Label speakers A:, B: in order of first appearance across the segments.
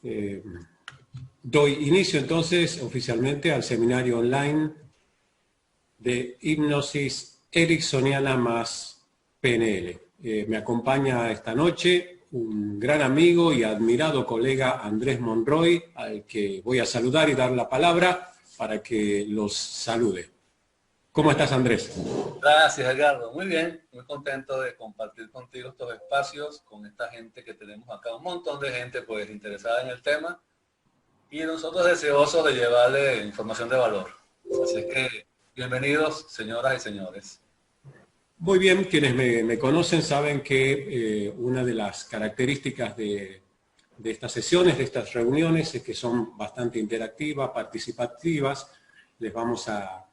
A: Eh, Doy inicio entonces oficialmente al seminario online de hipnosis ericksoniana más PNL. Me acompaña esta noche un gran amigo y admirado colega Andrés Monroy, al que voy a saludar y dar la palabra para que los salude. ¿Cómo estás, Andrés?
B: Gracias, Edgardo. Muy bien, muy contento de compartir contigo estos espacios con esta gente que tenemos acá, un montón de gente pues interesada en el tema y nosotros deseosos de llevarle información de valor. Así es que bienvenidos, señoras y señores.
A: Muy bien, quienes me conocen saben que una de las características de estas sesiones, de estas reuniones, es que son bastante interactivas, participativas. Les vamos a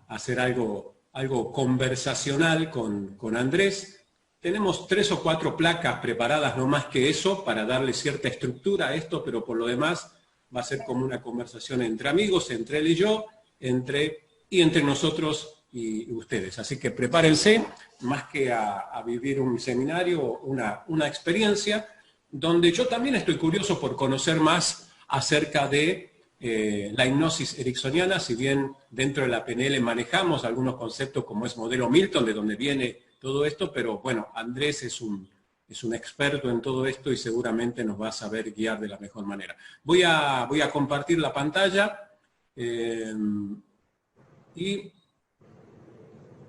A: hacer algo conversacional con Andrés. Tenemos 3 o 4 placas preparadas, no más que eso, para darle cierta estructura a esto, pero por lo demás va a ser como una conversación entre amigos, entre él y yo, entre nosotros y ustedes. Así que prepárense, más que a vivir un seminario, una experiencia, donde yo también estoy curioso por conocer más acerca de la hipnosis ericksoniana. Si bien dentro de la PNL manejamos algunos conceptos como es modelo Milton, de donde viene todo esto, pero bueno, Andrés es un experto en todo esto y seguramente nos va a saber guiar de la mejor manera. Voy a compartir la pantalla y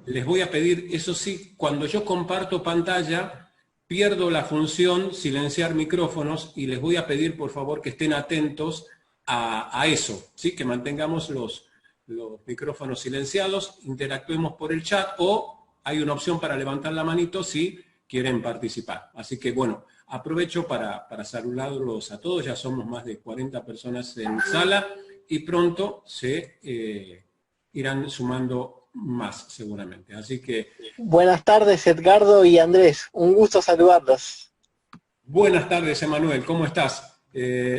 A: les voy a pedir, eso sí, cuando yo comparto pantalla, pierdo la función silenciar micrófonos y les voy a pedir por favor que estén atentos a eso, ¿sí? Que mantengamos los micrófonos silenciados, interactuemos por el chat o hay una opción para levantar la manito si quieren participar. Así que bueno, aprovecho para saludarlos a todos, ya somos más de 40 personas en sala y pronto se irán sumando más seguramente. Así que...
C: Buenas tardes, Edgardo y Andrés. Un gusto saludarlos.
A: Buenas tardes, Emanuel. ¿Cómo estás?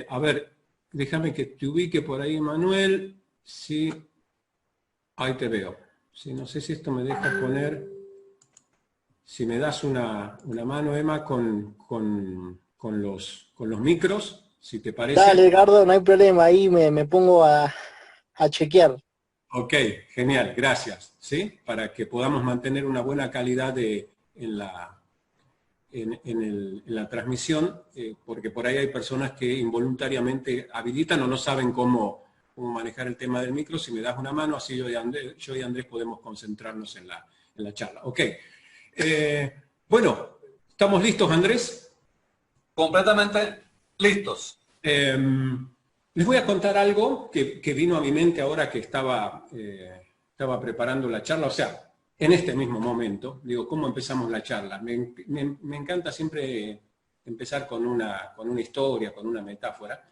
A: A ver, déjame que te ubique por ahí, Emanuel. Sí, ahí te veo. Sí, no sé si esto me deja poner... Si me das una mano, Emma, con los micros, si te parece.
C: Dale, Edgardo, no hay problema. Ahí me pongo a chequear.
A: Ok, genial, gracias. ¿Sí? Para que podamos mantener una buena calidad en la transmisión, porque por ahí hay personas que involuntariamente habilitan o no saben cómo manejar el tema del micro. Si me das una mano, así yo y Andrés podemos concentrarnos en la charla. Ok. Bueno, ¿estamos listos, Andrés?
B: Completamente listos.
A: Les voy a contar algo que vino a mi mente ahora que estaba preparando la charla, o sea, en este mismo momento. Digo, ¿cómo empezamos la charla? Me encanta siempre empezar con una historia, con una metáfora.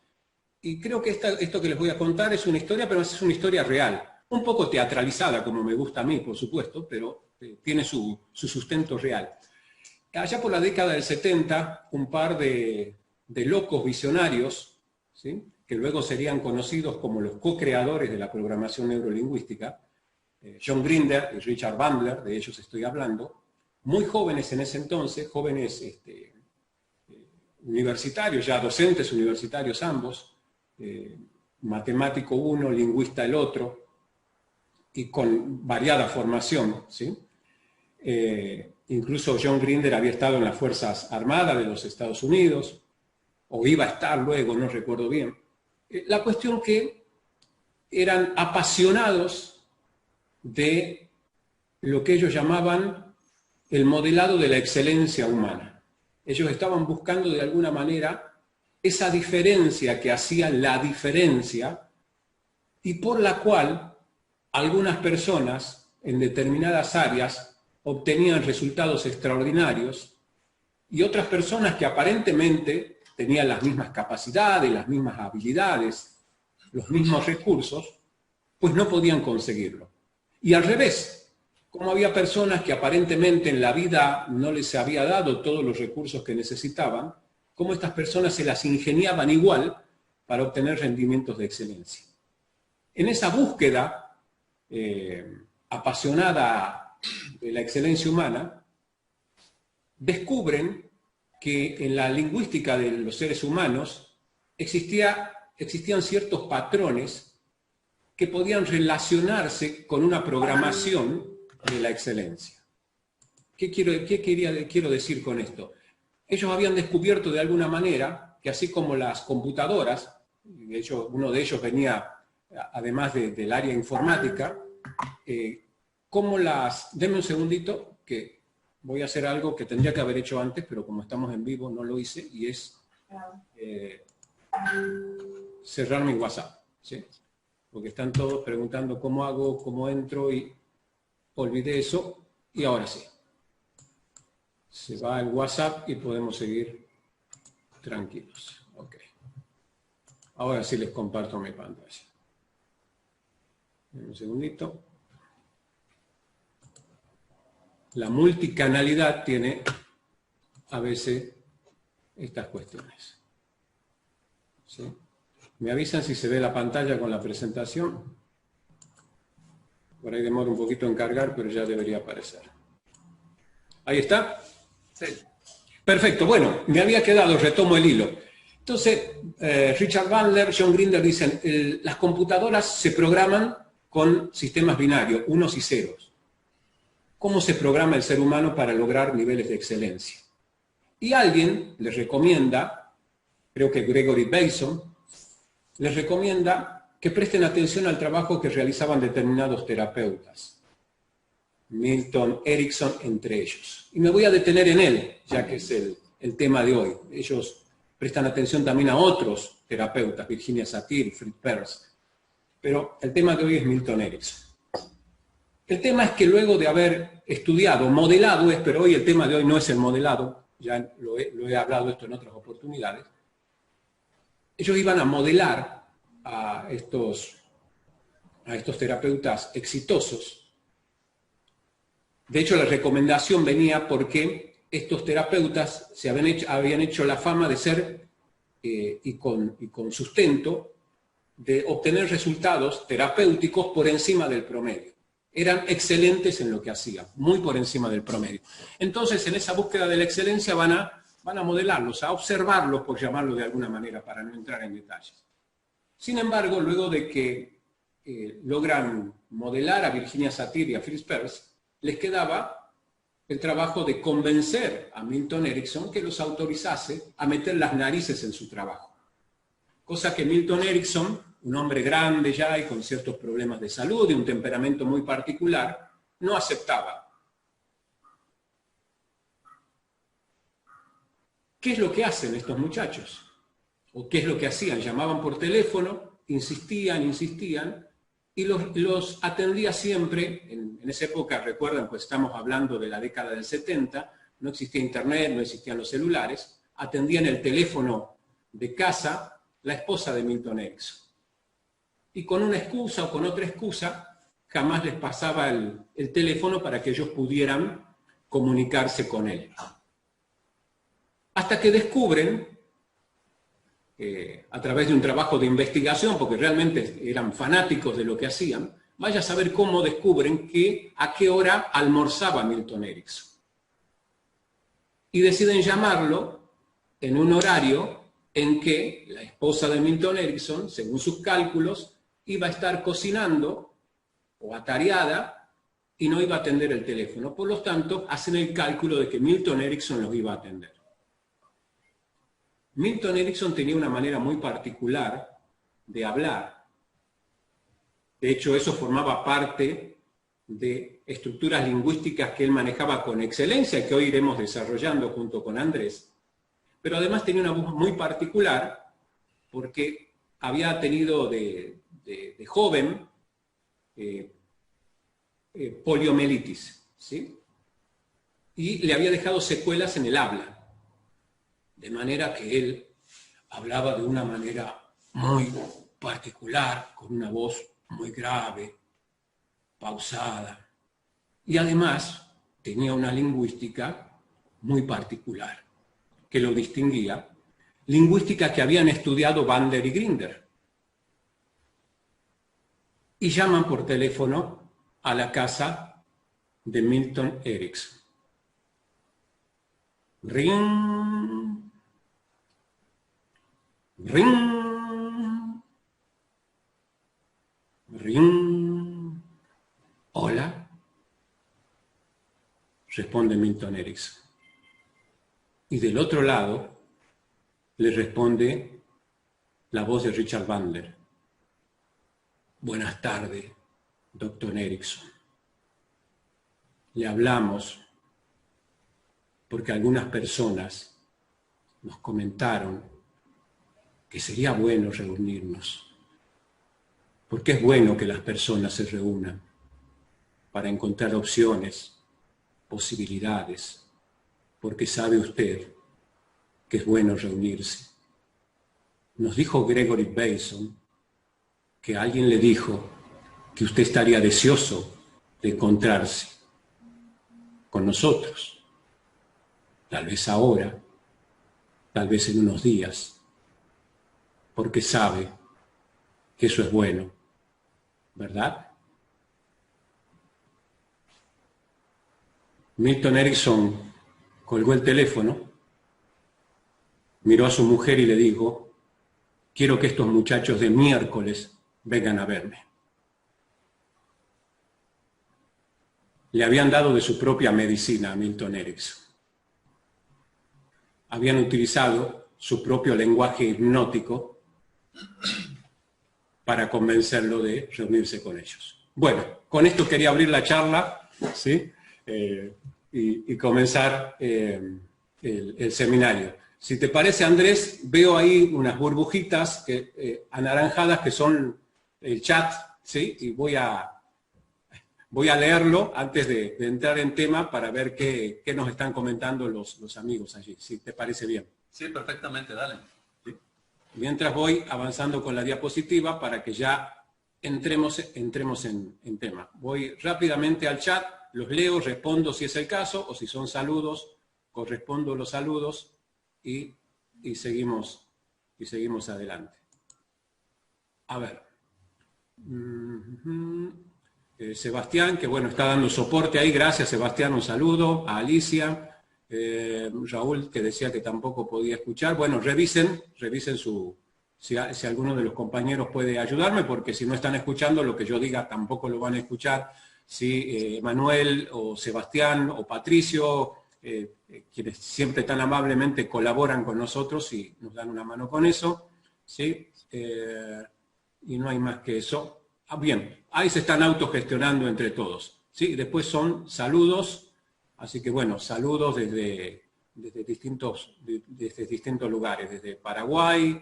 A: Y creo que esto que les voy a contar es una historia, pero es una historia real. Un poco teatralizada, como me gusta a mí, por supuesto, pero tiene su sustento real. Allá por la década del 70, un par de locos visionarios, ¿sí?, que luego serían conocidos como los co-creadores de la programación neurolingüística, John Grinder y Richard Bandler, de ellos estoy hablando, muy jóvenes en ese entonces, jóvenes universitarios, ya docentes universitarios ambos, matemático uno, lingüista el otro, y con variada formación, ¿sí? Incluso John Grinder había estado en las Fuerzas Armadas de los Estados Unidos, o iba a estar luego, no recuerdo bien. La cuestión que eran apasionados de lo que ellos llamaban el modelado de la excelencia humana. Ellos estaban buscando de alguna manera esa diferencia que hacía la diferencia y por la cual algunas personas en determinadas áreas obtenían resultados extraordinarios y otras personas que aparentemente tenían las mismas capacidades, las mismas habilidades, los mismos recursos, pues no podían conseguirlo. Y al revés, como había personas que aparentemente en la vida no les había dado todos los recursos que necesitaban, como estas personas se las ingeniaban igual para obtener rendimientos de excelencia. En esa búsqueda apasionada de la excelencia humana, descubren que en la lingüística de los seres humanos existían ciertos patrones que podían relacionarse con una programación de la excelencia. ¿Qué quiero decir con esto? Ellos habían descubierto de alguna manera que así como las computadoras, de hecho uno de ellos venía además del área informática, Deme un segundito, que voy a hacer algo que tendría que haber hecho antes, pero como estamos en vivo no lo hice, y es cerrar mi WhatsApp, ¿sí? Porque están todos preguntando cómo hago, cómo entro, y olvidé eso, y ahora sí. Se va el WhatsApp y podemos seguir tranquilos. Ok. Ahora sí les comparto mi pantalla. Un segundito. La multicanalidad tiene a veces estas cuestiones. ¿Sí? ¿Me avisan si se ve la pantalla con la presentación? Por ahí demora un poquito en cargar, pero ya debería aparecer. ¿Ahí está?
B: Sí.
A: Perfecto. Bueno, me había quedado, retomo el hilo. Entonces, Richard Bandler, John Grinder dicen, las computadoras se programan con sistemas binarios, unos y ceros. ¿Cómo se programa el ser humano para lograr niveles de excelencia? Y alguien les recomienda, creo que Gregory Bateson, les recomienda que presten atención al trabajo que realizaban determinados terapeutas. Milton Erickson entre ellos. Y me voy a detener en él, ya que es el tema de hoy. Ellos prestan atención también a otros terapeutas, Virginia Satir, Fritz Perls. Pero el tema de hoy es Milton Erickson. El tema es que luego de haber estudiado, modelado pero hoy el tema de hoy no es el modelado, ya lo he hablado esto en otras oportunidades, ellos iban a modelar a estos terapeutas exitosos. De hecho, la recomendación venía porque estos terapeutas habían hecho la fama de ser, y con sustento, de obtener resultados terapéuticos por encima del promedio. Eran excelentes en lo que hacían, muy por encima del promedio. Entonces, en esa búsqueda de la excelencia van a modelarlos, a observarlos, por llamarlo de alguna manera, para no entrar en detalles. Sin embargo, luego de que logran modelar a Virginia Satir y a Fritz Perls, les quedaba el trabajo de convencer a Milton Erickson que los autorizase a meter las narices en su trabajo. Cosa que Milton Erickson, un hombre grande ya y con ciertos problemas de salud y un temperamento muy particular, no aceptaba. ¿Qué es lo que hacen estos muchachos? ¿O qué es lo que hacían? Llamaban por teléfono, insistían, y los atendía siempre. En esa época, recuerdan, pues estamos hablando de la década del 70, no existía internet, no existían los celulares, atendían el teléfono de casa la esposa de Milton Erickson. Y con una excusa o con otra excusa, jamás les pasaba el teléfono para que ellos pudieran comunicarse con él. Hasta que descubren, a través de un trabajo de investigación, porque realmente eran fanáticos de lo que hacían, vaya a saber cómo descubren a qué hora almorzaba Milton Erickson. Y deciden llamarlo en un horario en que la esposa de Milton Erickson, según sus cálculos, iba a estar cocinando o atareada y no iba a atender el teléfono. Por lo tanto, hacen el cálculo de que Milton Erickson los iba a atender. Milton Erickson tenía una manera muy particular de hablar. De hecho, eso formaba parte de estructuras lingüísticas que él manejaba con excelencia y que hoy iremos desarrollando junto con Andrés. Pero además tenía una voz muy particular porque había tenido de joven poliomielitis, ¿sí? Y le había dejado secuelas en el habla, de manera que él hablaba de una manera muy particular, con una voz muy grave, pausada, y además tenía una lingüística muy particular, que lo distinguía, lingüística que habían estudiado Bandler y Grinder. Y llaman por teléfono a la casa de Milton Erickson. Ring. Ring. Ring. Hola. Responde Milton Erickson. Y del otro lado le responde la voz de Richard Bandler. Buenas tardes, doctor Erickson. Le hablamos porque algunas personas nos comentaron que sería bueno reunirnos, porque es bueno que las personas se reúnan para encontrar opciones, posibilidades, porque sabe usted que es bueno reunirse. Nos dijo Gregory Bateson que alguien le dijo que usted estaría deseoso de encontrarse con nosotros, tal vez ahora, tal vez en unos días, porque sabe que eso es bueno, ¿verdad? Milton Erickson colgó el teléfono, miró a su mujer y le dijo, quiero que estos muchachos de miércoles vengan a verme. Le habían dado de su propia medicina a Milton Erickson. Habían utilizado su propio lenguaje hipnótico para convencerlo de reunirse con ellos. Bueno, con esto quería abrir la charla, ¿sí? Y comenzar el seminario. Si te parece, Andrés, veo ahí unas burbujitas anaranjadas que son el chat, ¿sí? Y voy a leerlo antes de entrar en tema para ver qué nos están comentando los amigos allí, si te parece bien.
B: Sí, perfectamente, dale.
A: ¿Sí? Mientras voy avanzando con la diapositiva para que ya entremos en tema. Voy rápidamente al chat, los leo, respondo si es el caso, o si son saludos, correspondo los saludos y seguimos adelante. A ver. Sebastián, que bueno, está dando soporte ahí, gracias Sebastián, un saludo. A Alicia, Raúl, que decía que tampoco podía escuchar. Bueno, revisen si alguno de los compañeros puede ayudarme, porque si no están escuchando, lo que yo diga tampoco lo van a escuchar. Si Manuel o Sebastián o Patricio, quienes siempre tan amablemente colaboran con nosotros y nos dan una mano con eso, ¿sí? Y no hay más que eso. Bien, ahí se están autogestionando entre todos, ¿sí? Después son saludos, así que bueno, saludos desde distintos lugares, desde Paraguay,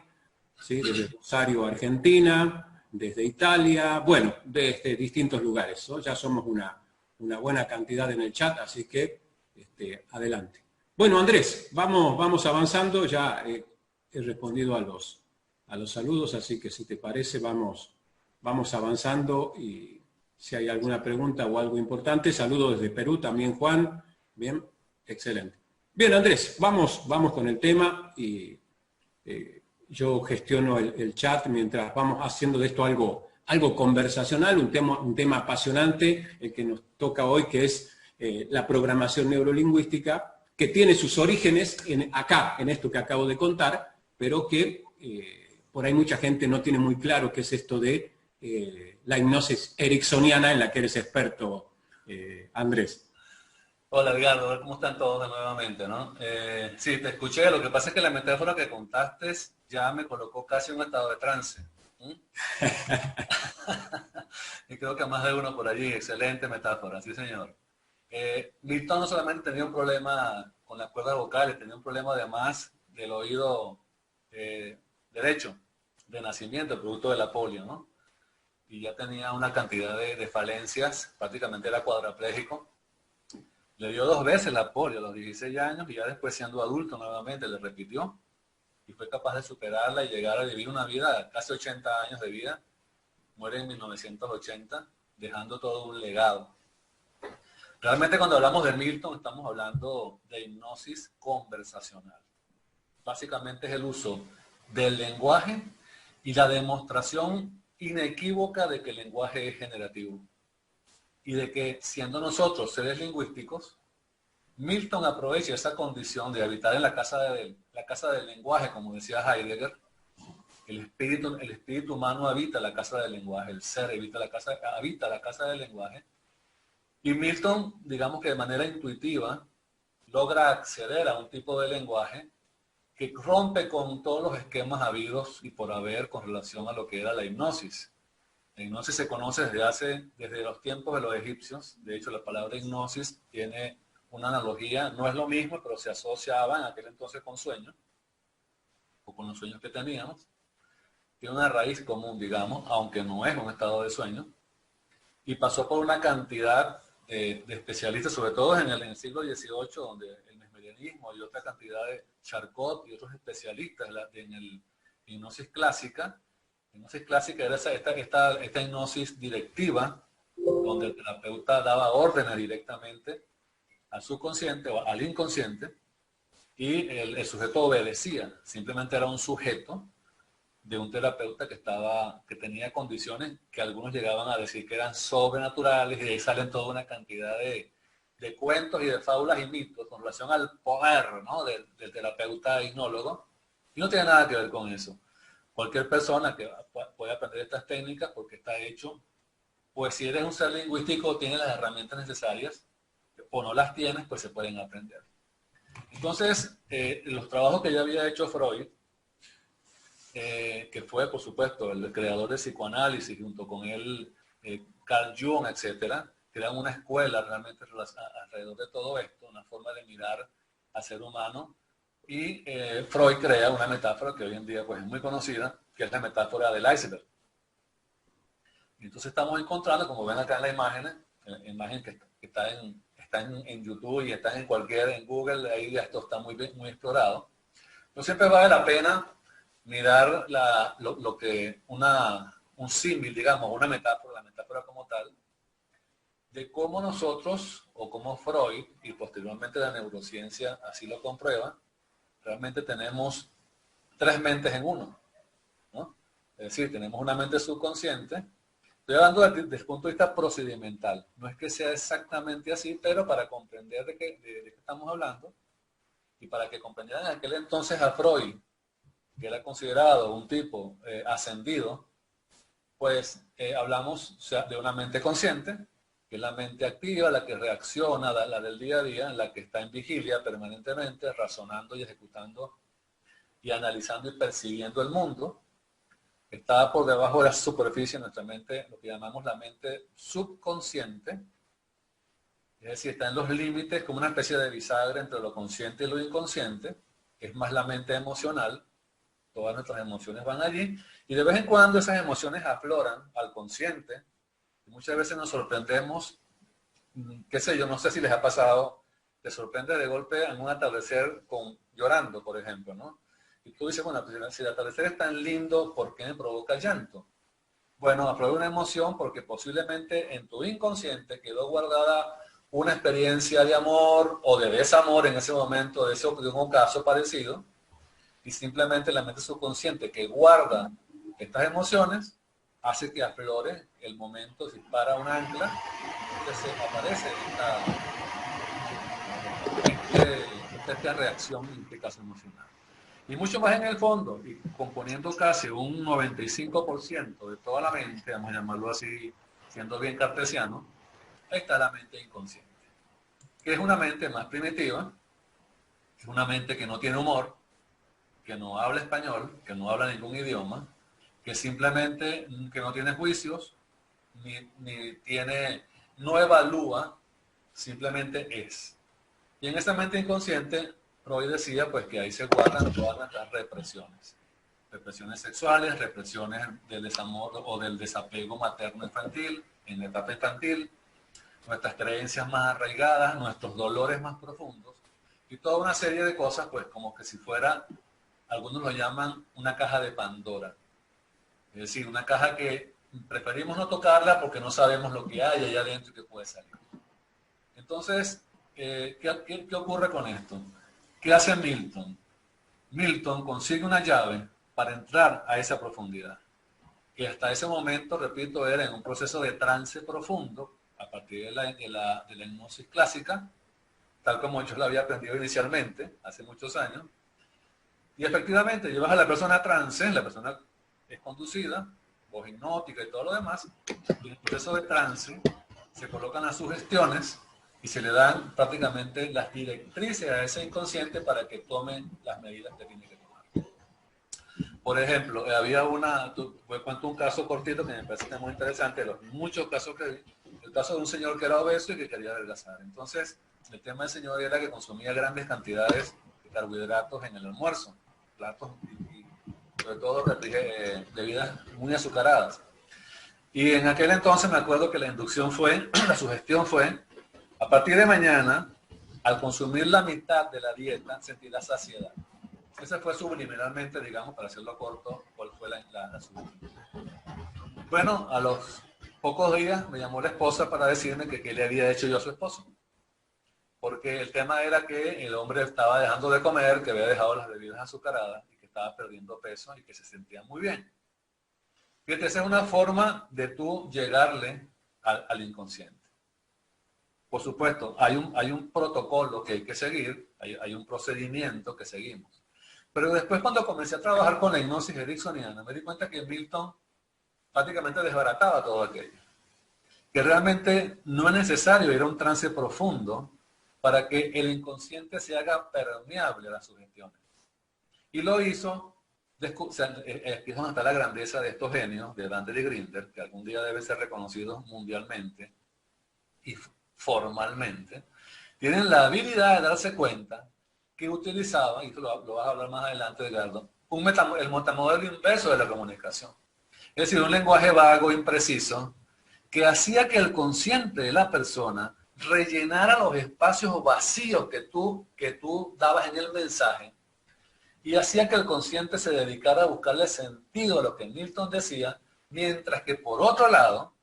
A: ¿sí? Desde Rosario, Argentina, desde Italia, bueno, desde distintos lugares, ¿no? Ya somos una buena cantidad en el chat, así que adelante. Bueno, Andrés, vamos avanzando, ya he respondido a los saludos, así que si te parece vamos avanzando y si hay alguna pregunta o algo importante. Saludos desde Perú también, Juan. Bien, excelente. Bien, Andrés, vamos con el tema y yo gestiono el chat mientras vamos haciendo de esto algo conversacional, un tema apasionante, el que nos toca hoy, que es la programación neurolingüística, que tiene sus orígenes acá, en esto que acabo de contar, pero que por ahí mucha gente no tiene muy claro qué es esto de la hipnosis ericksoniana en la que eres experto, Andrés.
B: Hola Edgardo, ¿cómo están todos nuevamente, no? Sí, te escuché, lo que pasa es que la metáfora que contaste ya me colocó casi en un estado de trance. Y creo que a más de uno por allí, excelente metáfora, sí señor. Milton no solamente tenía un problema con las cuerdas vocales, tenía un problema además del oído derecho, de nacimiento, producto de la polio, ¿no? Y ya tenía una cantidad de falencias, prácticamente era cuadraplégico. Le dio 2 veces la polio a los 16 años y ya después, siendo adulto nuevamente, le repitió y fue capaz de superarla y llegar a vivir una vida, casi 80 años de vida. Muere en 1980, dejando todo un legado. Realmente cuando hablamos de Milton estamos hablando de hipnosis conversacional. Básicamente es el uso del lenguaje y la demostración inequívoca de que el lenguaje es generativo y de que, siendo nosotros seres lingüísticos, Milton aprovecha esa condición de habitar en la casa del lenguaje, como decía Heidegger, el espíritu humano habita la casa del lenguaje, el ser habita la casa del lenguaje. Y Milton, digamos que de manera intuitiva, logra acceder a un tipo de lenguaje que rompe con todos los esquemas habidos y por haber con relación a lo que era la hipnosis. La hipnosis se conoce desde los tiempos de los egipcios. De hecho, la palabra hipnosis tiene una analogía, no es lo mismo, pero se asociaba en aquel entonces con sueños, o con los sueños que teníamos. Tiene una raíz común, digamos, aunque no es un estado de sueño, y pasó por una cantidad de especialistas, sobre todo en el siglo XVIII, donde el mesmerianismo y otra cantidad de Charcot y otros especialistas en el hipnosis clásica. La hipnosis clásica era esta hipnosis directiva, donde el terapeuta daba órdenes directamente al subconsciente o al inconsciente, y el sujeto obedecía. Simplemente era un sujeto de un terapeuta que tenía condiciones que algunos llegaban a decir que eran sobrenaturales, y de ahí salen toda una cantidad de cuentos y de fábulas y mitos con relación al poder, ¿no?, del terapeuta hipnólogo, y no tiene nada que ver con eso. Cualquier persona que puede aprender estas técnicas, porque está hecho, pues si eres un ser lingüístico, tienes las herramientas necesarias, o no las tienes, pues se pueden aprender. Entonces, los trabajos que ya había hecho Freud, que fue, por supuesto, el creador del psicoanálisis, junto con él, Carl Jung, etcétera, crean una escuela realmente alrededor de todo esto, una forma de mirar al ser humano. Y Freud crea una metáfora que hoy en día pues, es muy conocida, que es la metáfora del iceberg. Y entonces estamos encontrando, como ven acá en la imagen que está en YouTube y está en Google, ahí ya esto está muy explorado. Pero siempre vale la pena mirar un símil, digamos, una metáfora, la metáfora como tal, de cómo nosotros, o cómo Freud, y posteriormente la neurociencia así lo comprueba, realmente tenemos tres mentes en uno, ¿no? Es decir, tenemos una mente subconsciente. Estoy hablando desde el punto de vista procedimental. No es que sea exactamente así, pero para comprender de qué estamos hablando, y para que comprendieran en aquel entonces a Freud, que era considerado un tipo ascendido, pues hablamos, o sea, de una mente consciente, que es la mente activa, la que reacciona, la del día a día, la que está en vigilia permanentemente, razonando y ejecutando y analizando y percibiendo el mundo. Está por debajo de la superficie de nuestra mente, lo que llamamos la mente subconsciente, es decir, está en los límites como una especie de bisagra entre lo consciente y lo inconsciente, que es más la mente emocional. Todas nuestras emociones van allí, y de vez en cuando esas emociones afloran al consciente, y muchas veces nos sorprendemos, qué sé yo, no sé si les ha pasado, te sorprende de golpe en un atardecer llorando, por ejemplo, ¿no? Y tú dices, bueno, pues si el atardecer es tan lindo, ¿por qué me provoca llanto? Bueno, aflora una emoción porque posiblemente en tu inconsciente quedó guardada una experiencia de amor o de desamor en ese momento, de un caso parecido, y simplemente la mente subconsciente que guarda estas emociones hace que aflore el momento, si para un ancla, entonces aparece esta reacción, en este caso emocional. Y mucho más en el fondo, y componiendo casi un 95% de toda la mente, vamos a llamarlo así, siendo bien cartesiano, está la mente inconsciente, que es una mente más primitiva, es una mente que no tiene humor, que no habla español, que no habla ningún idioma, que simplemente que no tiene juicios, no evalúa, simplemente es. Y en esa mente inconsciente, Freud decía pues que ahí se guardan todas nuestras represiones. Represiones sexuales, represiones del desamor o del desapego materno-infantil, en la etapa infantil, nuestras creencias más arraigadas, nuestros dolores más profundos, y toda una serie de cosas, pues como que si fuera, algunos lo llaman una caja de Pandora. Es decir, una caja que preferimos no tocarla porque no sabemos lo que hay allá adentro y qué puede salir. Entonces, ¿qué ocurre con esto? ¿Qué hace Milton? Milton consigue una llave para entrar a esa profundidad, que hasta ese momento, repito, era en un proceso de trance profundo, a partir de la hipnosis clásica, tal como yo la había aprendido inicialmente, hace muchos años. Y efectivamente, llevas a la persona a trance, la persona es conducida, voz hipnótica y todo lo demás, y en el proceso de trance se colocan las sugestiones y se le dan prácticamente las directrices a ese inconsciente para que tomen las medidas que tiene que tomar. Por ejemplo, había voy a contar un caso cortito que me parece muy interesante, de los muchos casos que vi, el caso de un señor que era obeso y que quería adelgazar. Entonces, el tema del señor era que consumía grandes cantidades de carbohidratos en el almuerzo, platos y sobre todo bebidas muy azucaradas. Y en aquel entonces me acuerdo que la inducción fue, la sugestión fue, a partir de mañana, al consumir la mitad de la dieta, sentirás saciedad. Ese fue subliminalmente, digamos, para hacerlo corto, cuál fue la sugestión. Bueno, a los pocos días me llamó la esposa para decirme que qué le había hecho yo a su esposo. Porque el tema era que el hombre estaba dejando de comer, que había dejado las bebidas azucaradas y que estaba perdiendo peso y que se sentía muy bien. Fíjate, esa es una forma de tú llegarle al inconsciente. Por supuesto, hay un protocolo que hay que seguir, hay un procedimiento que seguimos. Pero después cuando comencé a trabajar con la hipnosis ericksoniana, me di cuenta que Milton prácticamente desbarataba todo aquello. Que realmente no es necesario ir a un trance profundo para que el inconsciente se haga permeable a las sugestiones. Y lo hizo, aquí es donde está la grandeza de estos genios, de Dandel y Grinder, que algún día deben ser reconocidos mundialmente y formalmente, tienen la habilidad de darse cuenta que utilizaba, y esto lo vas a hablar más adelante, Edgardo, el metamodelo inverso de la comunicación. Es decir, un lenguaje vago, impreciso, que hacía que el consciente de la persona rellenara los espacios vacíos que tú dabas en el mensaje y hacía que el consciente se dedicara a buscarle sentido a lo que Milton decía, mientras que por otro lado,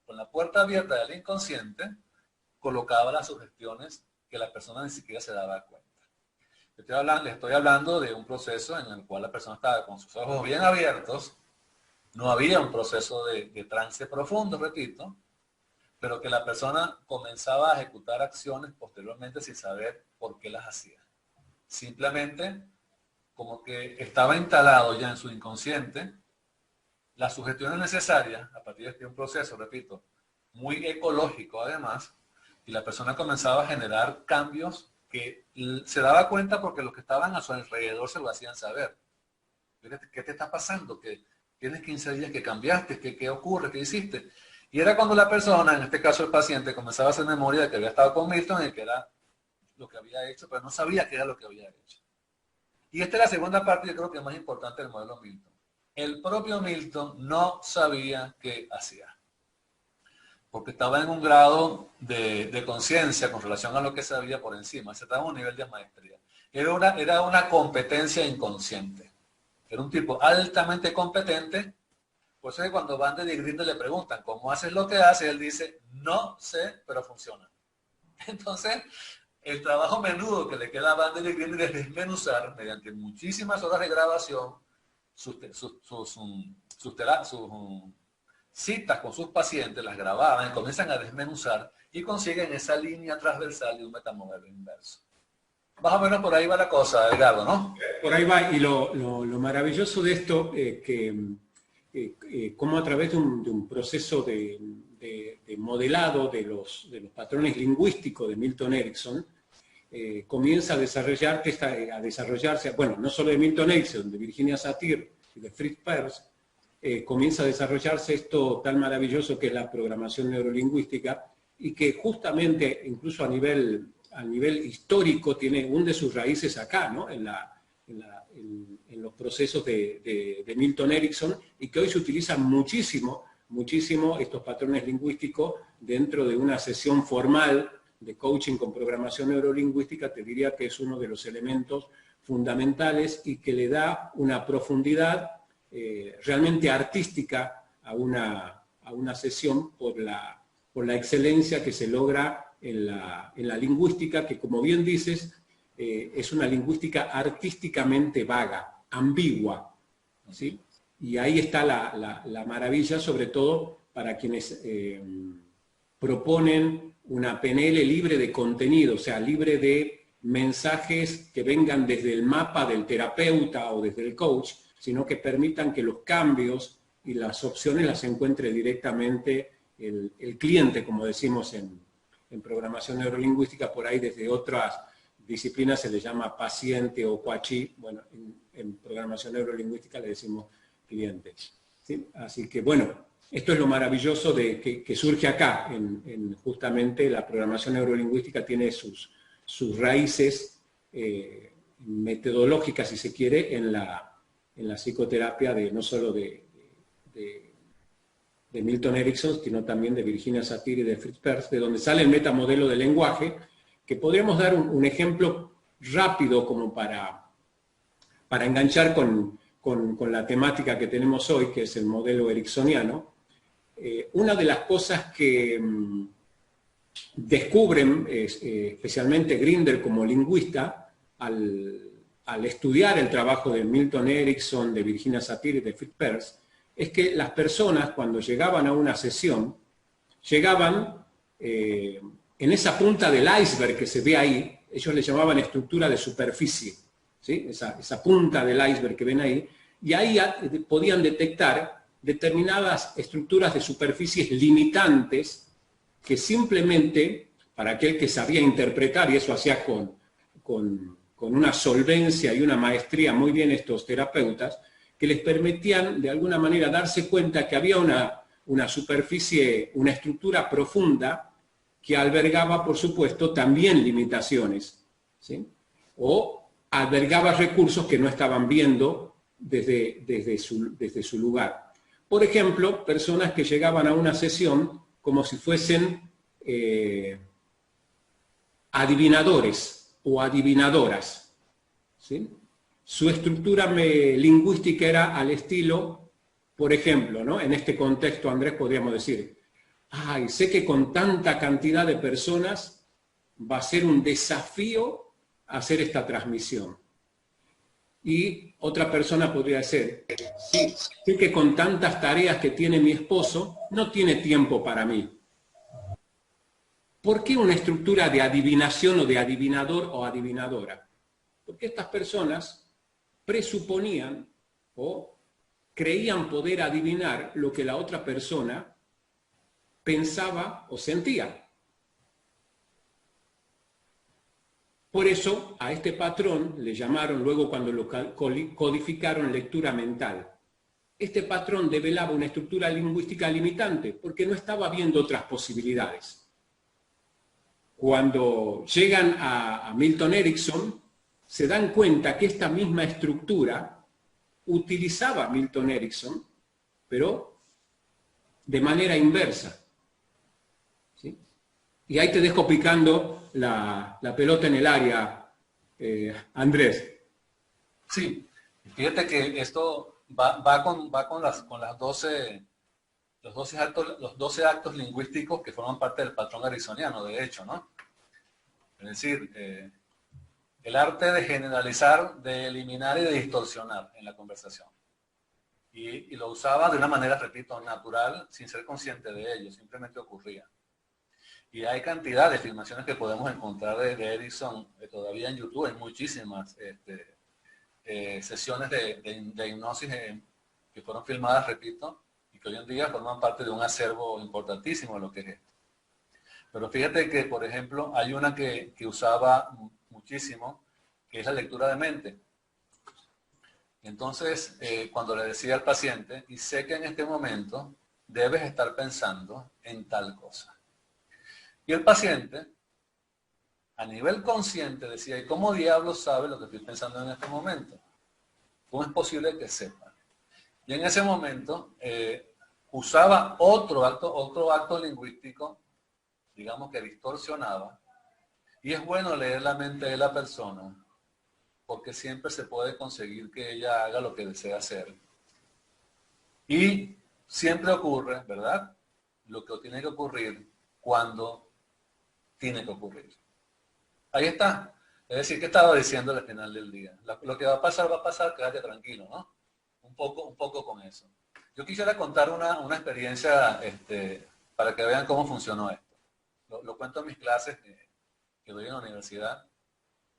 B: con la puerta abierta del inconsciente, colocaba las sugestiones que la persona ni siquiera se daba cuenta. Les estoy hablando de un proceso en el cual la persona estaba con sus ojos bien abiertos, no había un proceso de trance profundo, repito, pero que la persona comenzaba a ejecutar acciones posteriormente sin saber por qué las hacía. Simplemente como que estaba instalado ya en su inconsciente las sugestiones necesarias a partir de un proceso, repito, muy ecológico además, y la persona comenzaba a generar cambios que se daba cuenta porque los que estaban a su alrededor se lo hacían saber. ¿Qué te está pasando? Que tienes 15 días que cambiaste, ¿qué ocurre? ¿Qué hiciste? Y era cuando la persona, en este caso el paciente, comenzaba a hacer memoria de que había estado con Milton y que era lo que había hecho, pero no sabía qué era lo que había hecho. Y esta es la segunda parte, yo creo que es más importante del modelo Milton. El propio Milton no sabía qué hacía, porque estaba en un grado de conciencia con relación a lo que sabía por encima, se estaba en un nivel de maestría. Era una competencia inconsciente. Era un tipo altamente competente. Por eso es que cuando Bandel y Grinder le preguntan ¿cómo haces lo que haces? Él dice, no sé, pero funciona. Entonces, el trabajo menudo que le queda a Bandel y Grinder es desmenuzar mediante muchísimas horas de grabación sus citas con sus pacientes, las grababan, comienzan a desmenuzar y consiguen esa línea transversal de un metamodelo inverso. Más o menos por ahí va la cosa, Edgardo, ¿no?
A: Por ahí va, y lo maravilloso de esto, como a través de un proceso de modelado de los patrones lingüísticos de Milton Erickson, comienza a desarrollarse, bueno, no solo de Milton Erickson, de Virginia Satir y de Fritz Perls, comienza a desarrollarse esto tan maravilloso que es la programación neurolingüística, y que justamente, incluso a nivel histórico, hunde sus raíces acá, ¿no? en los procesos de Milton Erickson, y que hoy se utilizan muchísimo estos patrones lingüísticos dentro de una sesión formal de coaching con programación neurolingüística. Te diría que es uno de los elementos fundamentales y que le da una profundidad realmente artística a una sesión por la excelencia que se logra en la lingüística, que como bien dices, es una lingüística artísticamente vaga, ambigua, ¿sí? Y ahí está la maravilla, sobre todo para quienes proponen una PNL libre de contenido, o sea, libre de mensajes que vengan desde el mapa del terapeuta o desde el coach, sino que permitan que los cambios y las opciones las encuentre directamente el cliente, como decimos en programación neurolingüística. Por ahí desde otras disciplinas se le llama paciente o coachí. Bueno, en programación neurolingüística le decimos cliente, ¿sí? Así que bueno, esto es lo maravilloso de que surge acá, justamente la programación neurolingüística tiene sus raíces metodológicas, si se quiere, en la psicoterapia no solo de Milton Erickson, sino también de Virginia Satir y de Fritz Perls, de donde sale el metamodelo del lenguaje, que podríamos dar un ejemplo rápido como para enganchar con la temática que tenemos hoy, que es el modelo ericksoniano. Una de las cosas que descubren, especialmente Grinder como lingüista, al estudiar el trabajo de Milton Erickson, de Virginia Satir y de Fritz Perls, es que las personas cuando llegaban a una sesión, llegaban en esa punta del iceberg que se ve ahí, ellos le llamaban estructura de superficie, ¿sí? Esa punta del iceberg que ven ahí, y ahí podían detectar determinadas estructuras de superficies limitantes que simplemente, para aquel que sabía interpretar, y eso hacía con una solvencia y una maestría muy bien estos terapeutas, que les permitían de alguna manera darse cuenta que había una superficie, una estructura profunda que albergaba, por supuesto, también limitaciones, ¿sí? O albergaba recursos que no estaban viendo desde su lugar. Por ejemplo, personas que llegaban a una sesión como si fuesen adivinadores o adivinadoras, ¿sí? Su estructura lingüística era al estilo, por ejemplo, ¿no? En este contexto, Andrés, podríamos decir, ay, sé que con tanta cantidad de personas va a ser un desafío hacer esta transmisión. Y otra persona podría decir, sí, sé que con tantas tareas que tiene mi esposo, no tiene tiempo para mí. ¿Por qué una estructura de adivinación o de adivinador o adivinadora? Porque estas personas presuponían o creían poder adivinar lo que la otra persona pensaba o sentía. Por eso a este patrón le llamaron, luego cuando lo codificaron, lectura mental. Este patrón develaba una estructura lingüística limitante porque no estaba viendo otras posibilidades. Cuando llegan a Milton Erickson, se dan cuenta que esta misma estructura utilizaba Milton Erickson, pero de manera inversa. ¿Sí? Y ahí te dejo picando la pelota en el área, Andrés.
B: Sí, fíjate que esto va con las 12, los 12 actos lingüísticos que forman parte del patrón ericksoniano, de hecho, ¿no? Es decir, el arte de generalizar, de eliminar y de distorsionar en la conversación. Y lo usaba de una manera, repito, natural, sin ser consciente de ello, simplemente ocurría. Y hay cantidad de filmaciones que podemos encontrar de Erickson todavía en YouTube, hay muchísimas sesiones de hipnosis que fueron filmadas, repito, y que hoy en día forman parte de un acervo importantísimo de lo que es esto. Pero fíjate que, por ejemplo, hay una que usaba muchísimo, que es la lectura de mente. Entonces, cuando le decía al paciente, y sé que en este momento debes estar pensando en tal cosa. Y el paciente, a nivel consciente, decía, ¿y cómo diablos sabe lo que estoy pensando en este momento? ¿Cómo es posible que sepa? Y en ese momento usaba otro acto lingüístico, digamos que distorsionaba, y es bueno leer la mente de la persona, porque siempre se puede conseguir que ella haga lo que desea hacer. Y siempre ocurre, ¿verdad?, lo que tiene que ocurrir cuando tiene que ocurrir. Ahí está. Es decir, ¿qué estaba diciendo al final del día? Lo que va a pasar, quédate tranquilo, ¿no? Un poco con eso. Yo quisiera contar una experiencia para que vean cómo funcionó esto. Lo cuento en mis clases que doy en la universidad,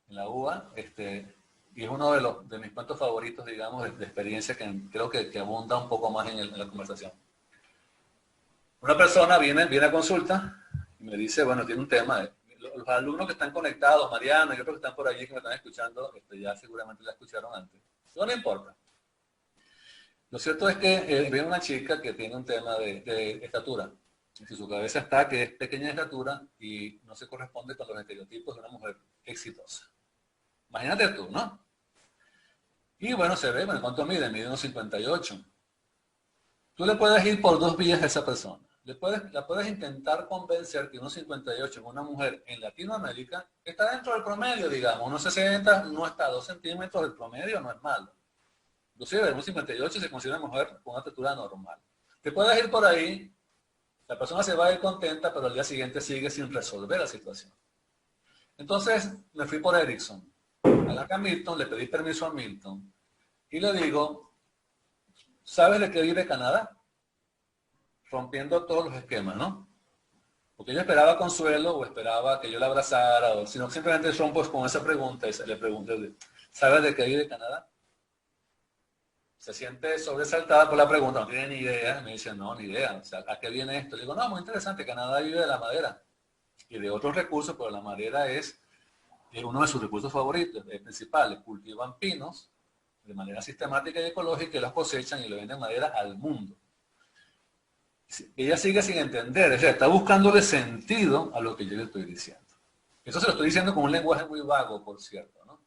B: en la UBA. y es uno de mis cuentos favoritos, digamos, de experiencia que creo que abunda un poco más en la conversación. Una persona viene a consulta y me dice, bueno, tiene un tema. Los alumnos que están conectados, Mariano y otros que están por allí que me están escuchando, ya seguramente la escucharon antes. No importa. Lo cierto es que viene una chica que tiene un tema de estatura. Si su cabeza está que es pequeña de estatura y no se corresponde con los estereotipos de una mujer exitosa. Imagínate tú, ¿no? Y bueno, se ve, bueno, ¿cuánto mide? Mide unos 58. Tú le puedes ir por dos vías a esa persona. La puedes intentar convencer que unos 58 en una mujer en Latinoamérica está dentro del promedio, digamos. Unos 60 no está, 2 centímetros del promedio no es malo. Inclusive unos 58 se considera una mujer con una estatura normal. Te puedes ir por ahí, la persona se va a ir contenta, pero al día siguiente sigue sin resolver la situación. Entonces me fui por Erickson. A Milton, le pedí permiso a Milton y le digo, ¿sabes de qué vive Canadá? Rompiendo todos los esquemas, ¿no? Porque yo esperaba consuelo o esperaba que yo la abrazara, o sino simplemente rompo con esa pregunta y le pregunté, ¿sabes de qué vive Canadá? Se siente sobresaltada por la pregunta, no tiene ni idea. Me dice, no, ni idea. O sea, ¿a qué viene esto? Le digo, no, muy interesante, Canadá vive de la madera y de otros recursos, pero la madera es uno de sus recursos favoritos, principales. Cultivan pinos de manera sistemática y ecológica y los cosechan y le venden madera al mundo. Ella sigue sin entender, o sea, está buscándole sentido a lo que yo le estoy diciendo. Eso se lo estoy diciendo con un lenguaje muy vago, por cierto, ¿no?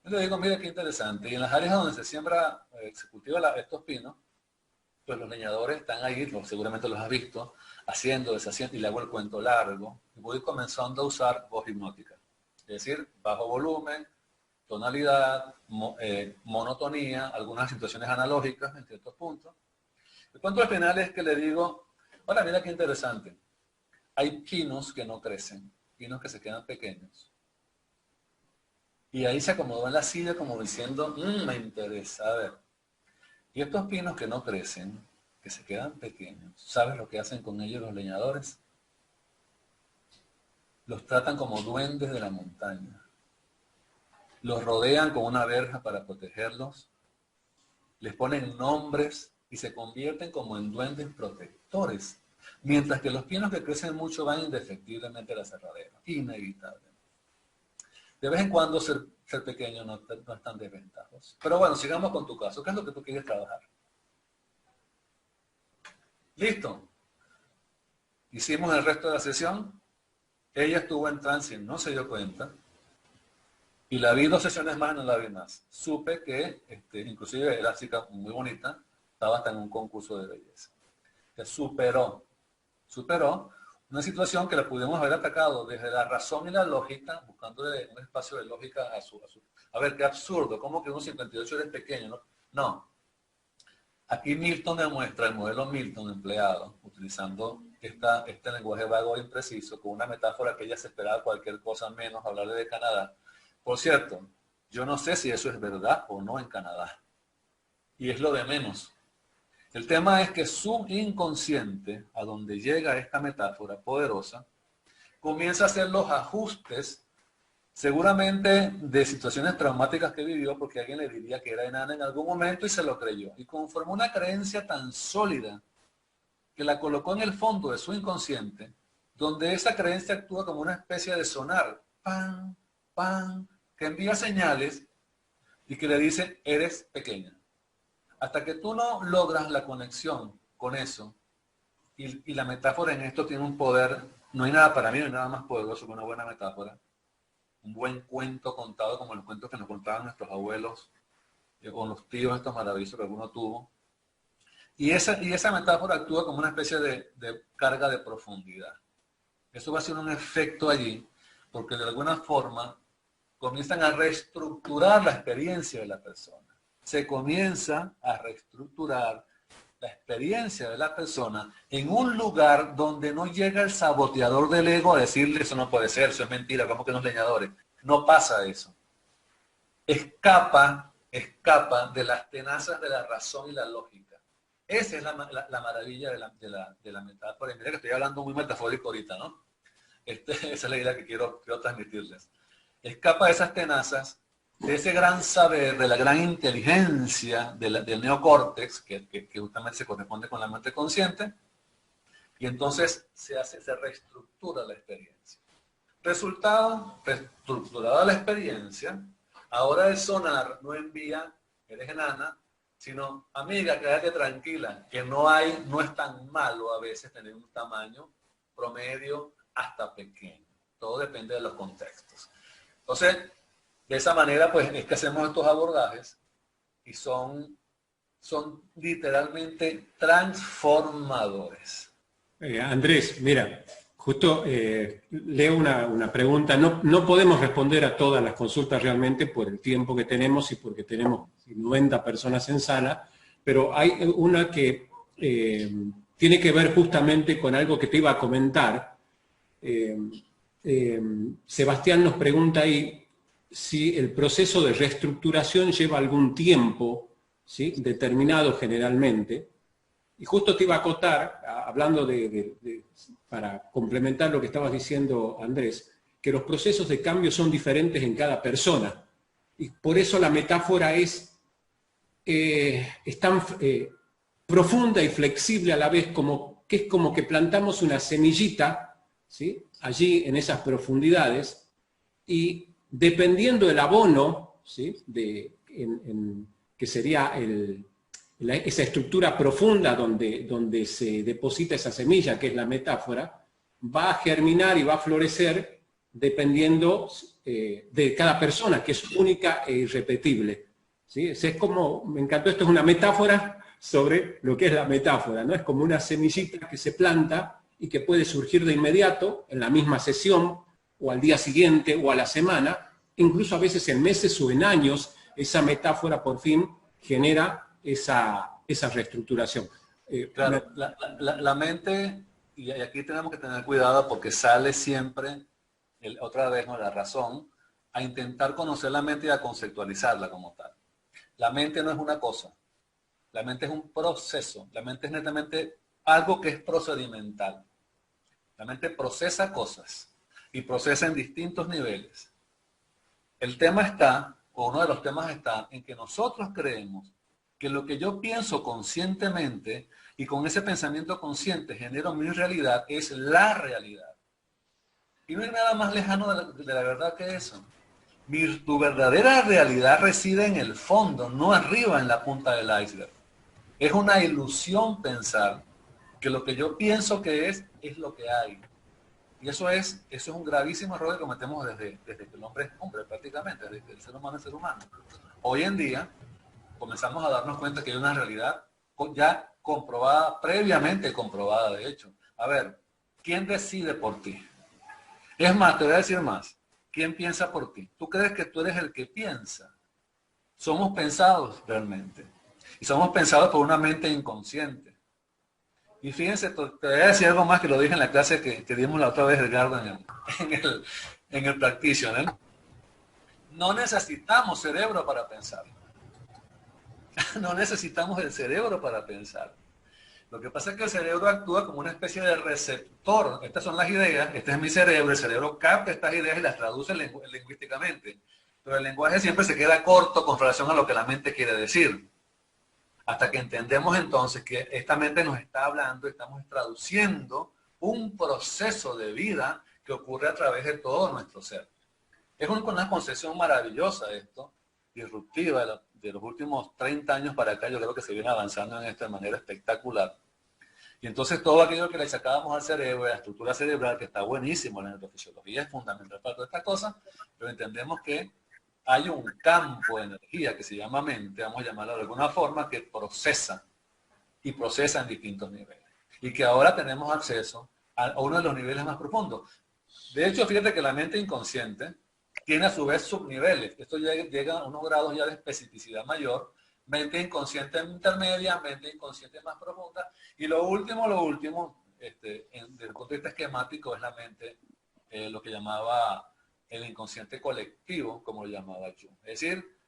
B: Yo le digo, mira qué interesante, y en las áreas donde se siembra, se cultiva estos pinos, pues los leñadores están ahí, seguramente los has visto, haciendo, deshaciendo, y le hago el cuento largo, y voy comenzando a usar voz hipnótica. Es decir, bajo volumen, tonalidad, monotonía, algunas situaciones analógicas en ciertos puntos. El cuento al final es que le digo, hola, mira qué interesante. Hay pinos que no crecen, pinos que se quedan pequeños. Y ahí se acomodó en la silla como diciendo, me interesa, a ver. Y estos pinos que no crecen, que se quedan pequeños, ¿sabes lo que hacen con ellos los leñadores? Los tratan como duendes de la montaña. Los rodean con una verja para protegerlos. Les ponen nombres y se convierten como en duendes protectores. Mientras que los pinos que crecen mucho van indefectiblemente a la aserradero. Inevitable. De vez en cuando ser pequeño no es tan desventajoso. Pero bueno, sigamos con tu caso. ¿Qué es lo que tú quieres trabajar? Listo. Hicimos el resto de la sesión. Ella estuvo en trance y no se dio cuenta. Y la vi 2 sesiones más y no la vi más. Supe que, inclusive era chica muy bonita, estaba hasta en un concurso de belleza. Que superó una situación que la pudimos haber atacado desde la razón y la lógica, buscándole un espacio de lógica a ver, qué absurdo, ¿cómo que un 58 eres pequeño? No. No. Aquí Milton demuestra, el modelo Milton empleado, utilizando este lenguaje vago e impreciso, con una metáfora que ella se esperaba cualquier cosa menos hablarle de Canadá. Por cierto, yo no sé si eso es verdad o no en Canadá. Y es lo de menos. El tema es que su inconsciente, a donde llega esta metáfora poderosa, comienza a hacer los ajustes, seguramente de situaciones traumáticas que vivió, porque alguien le diría que era enana en algún momento y se lo creyó. Y conformó una creencia tan sólida que la colocó en el fondo de su inconsciente, donde esa creencia actúa como una especie de sonar, ¡pam! ¡Pam! Que envía señales y que le dice, eres pequeña. Hasta que tú no logras la conexión con eso, y la metáfora en esto tiene un poder, no hay nada para mí, no hay nada más poderoso que una buena metáfora, un buen cuento contado como los cuentos que nos contaban nuestros abuelos, o los tíos estos maravillosos que alguno tuvo. Y esa metáfora actúa como una especie de carga de profundidad. Eso va a ser un efecto allí, porque de alguna forma comienzan a reestructurar la experiencia de la persona. Se comienza a reestructurar la experiencia de la persona en un lugar donde no llega el saboteador del ego a decirle eso no puede ser, eso es mentira, ¿cómo que no es leñadores? No pasa eso. Escapa de las tenazas de la razón y la lógica. Esa es la maravilla de la metáfora. Y mira que estoy hablando muy metafórico ahorita, ¿no? Esa es la idea que quiero transmitirles. Escapa de esas tenazas de ese gran saber, de la gran inteligencia del neocórtex, que justamente se corresponde con la mente consciente, y entonces se reestructura la experiencia. Resultado, reestructurada la experiencia, ahora el sonar no envía, eres enana, sino, amiga, quédate tranquila, que no es tan malo a veces tener un tamaño promedio hasta pequeño. Todo depende de los contextos. Entonces, de esa manera, pues, es que hacemos estos abordajes y son literalmente transformadores.
A: Andrés, mira, justo leo una pregunta. No podemos responder a todas las consultas realmente por el tiempo que tenemos y porque tenemos 90 personas en sala, pero hay una que tiene que ver justamente con algo que te iba a comentar. Sebastián nos pregunta ahí si el proceso de reestructuración lleva algún tiempo, ¿sí?, determinado generalmente. Y justo te iba a acotar, hablando para complementar lo que estabas diciendo, Andrés, que los procesos de cambio son diferentes en cada persona. Y por eso la metáfora es tan profunda y flexible a la vez, que es como que plantamos una semillita, ¿sí?, allí en esas profundidades, y dependiendo del abono, ¿sí?, que sería esa estructura profunda donde se deposita esa semilla, que es la metáfora, va a germinar y va a florecer dependiendo de cada persona, que es única e irrepetible, ¿sí? Es como, me encantó, esto es una metáfora sobre lo que es la metáfora, ¿no? Es como una semillita que se planta y que puede surgir de inmediato, en la misma sesión, o al día siguiente, o a la semana, incluso a veces en meses o en años, esa metáfora por fin genera esa reestructuración.
B: Claro, la mente, y aquí tenemos que tener cuidado porque sale siempre, otra vez, ¿no?, la razón, a intentar conocer la mente y a conceptualizarla como tal. La mente no es una cosa, la mente es un proceso, la mente es netamente algo que es procedimental. La mente procesa cosas y procesa en distintos niveles. El tema está, o uno de los temas está, en que nosotros creemos que lo que yo pienso conscientemente y con ese pensamiento consciente genero mi realidad es la realidad. Y no hay nada más lejano de la verdad que eso. Tu verdadera realidad reside en el fondo, no arriba en la punta del iceberg. Es una ilusión pensar que lo que yo pienso que es lo que hay. Y eso es un gravísimo error que cometemos desde que el hombre es hombre prácticamente, desde que el ser humano es ser humano. Hoy en día comenzamos a darnos cuenta que hay una realidad ya comprobada, previamente comprobada de hecho. A ver, ¿quién decide por ti? Es más, te voy a decir más. ¿Quién piensa por ti? ¿Tú crees que tú eres el que piensa? Somos pensados realmente. Y somos pensados por una mente inconsciente. Y fíjense, te voy a decir algo más que lo dije en la clase que dimos la otra vez, Edgardo, en el Practitioner. No necesitamos cerebro para pensar. No necesitamos el cerebro para pensar. Lo que pasa es que el cerebro actúa como una especie de receptor. Estas son las ideas, este es mi cerebro, el cerebro capta estas ideas y las traduce lingüísticamente. Pero el lenguaje siempre se queda corto con relación a lo que la mente quiere decir. Hasta que entendemos entonces que esta mente nos está hablando, estamos traduciendo un proceso de vida que ocurre a través de todo nuestro ser. Es una concepción maravillosa esto, disruptiva de los últimos 30 años para acá. Yo creo que se viene avanzando en esto de manera espectacular. Y entonces todo aquello que le sacábamos al cerebro, la estructura cerebral, que está buenísimo, la neurofisiología es fundamental para todas estas cosas, pero entendemos que hay un campo de energía que se llama mente, vamos a llamarlo de alguna forma, que procesa y procesa en distintos niveles. Y que ahora tenemos acceso a uno de los niveles más profundos. De hecho, fíjate que la mente inconsciente tiene a su vez subniveles. Esto llega a unos grados ya de especificidad mayor. Mente inconsciente intermedia, mente inconsciente más profunda. Y lo último, desde el punto de vista esquemático, es la mente, lo que llamaba el inconsciente colectivo, como lo llamaba Jung. Es decir,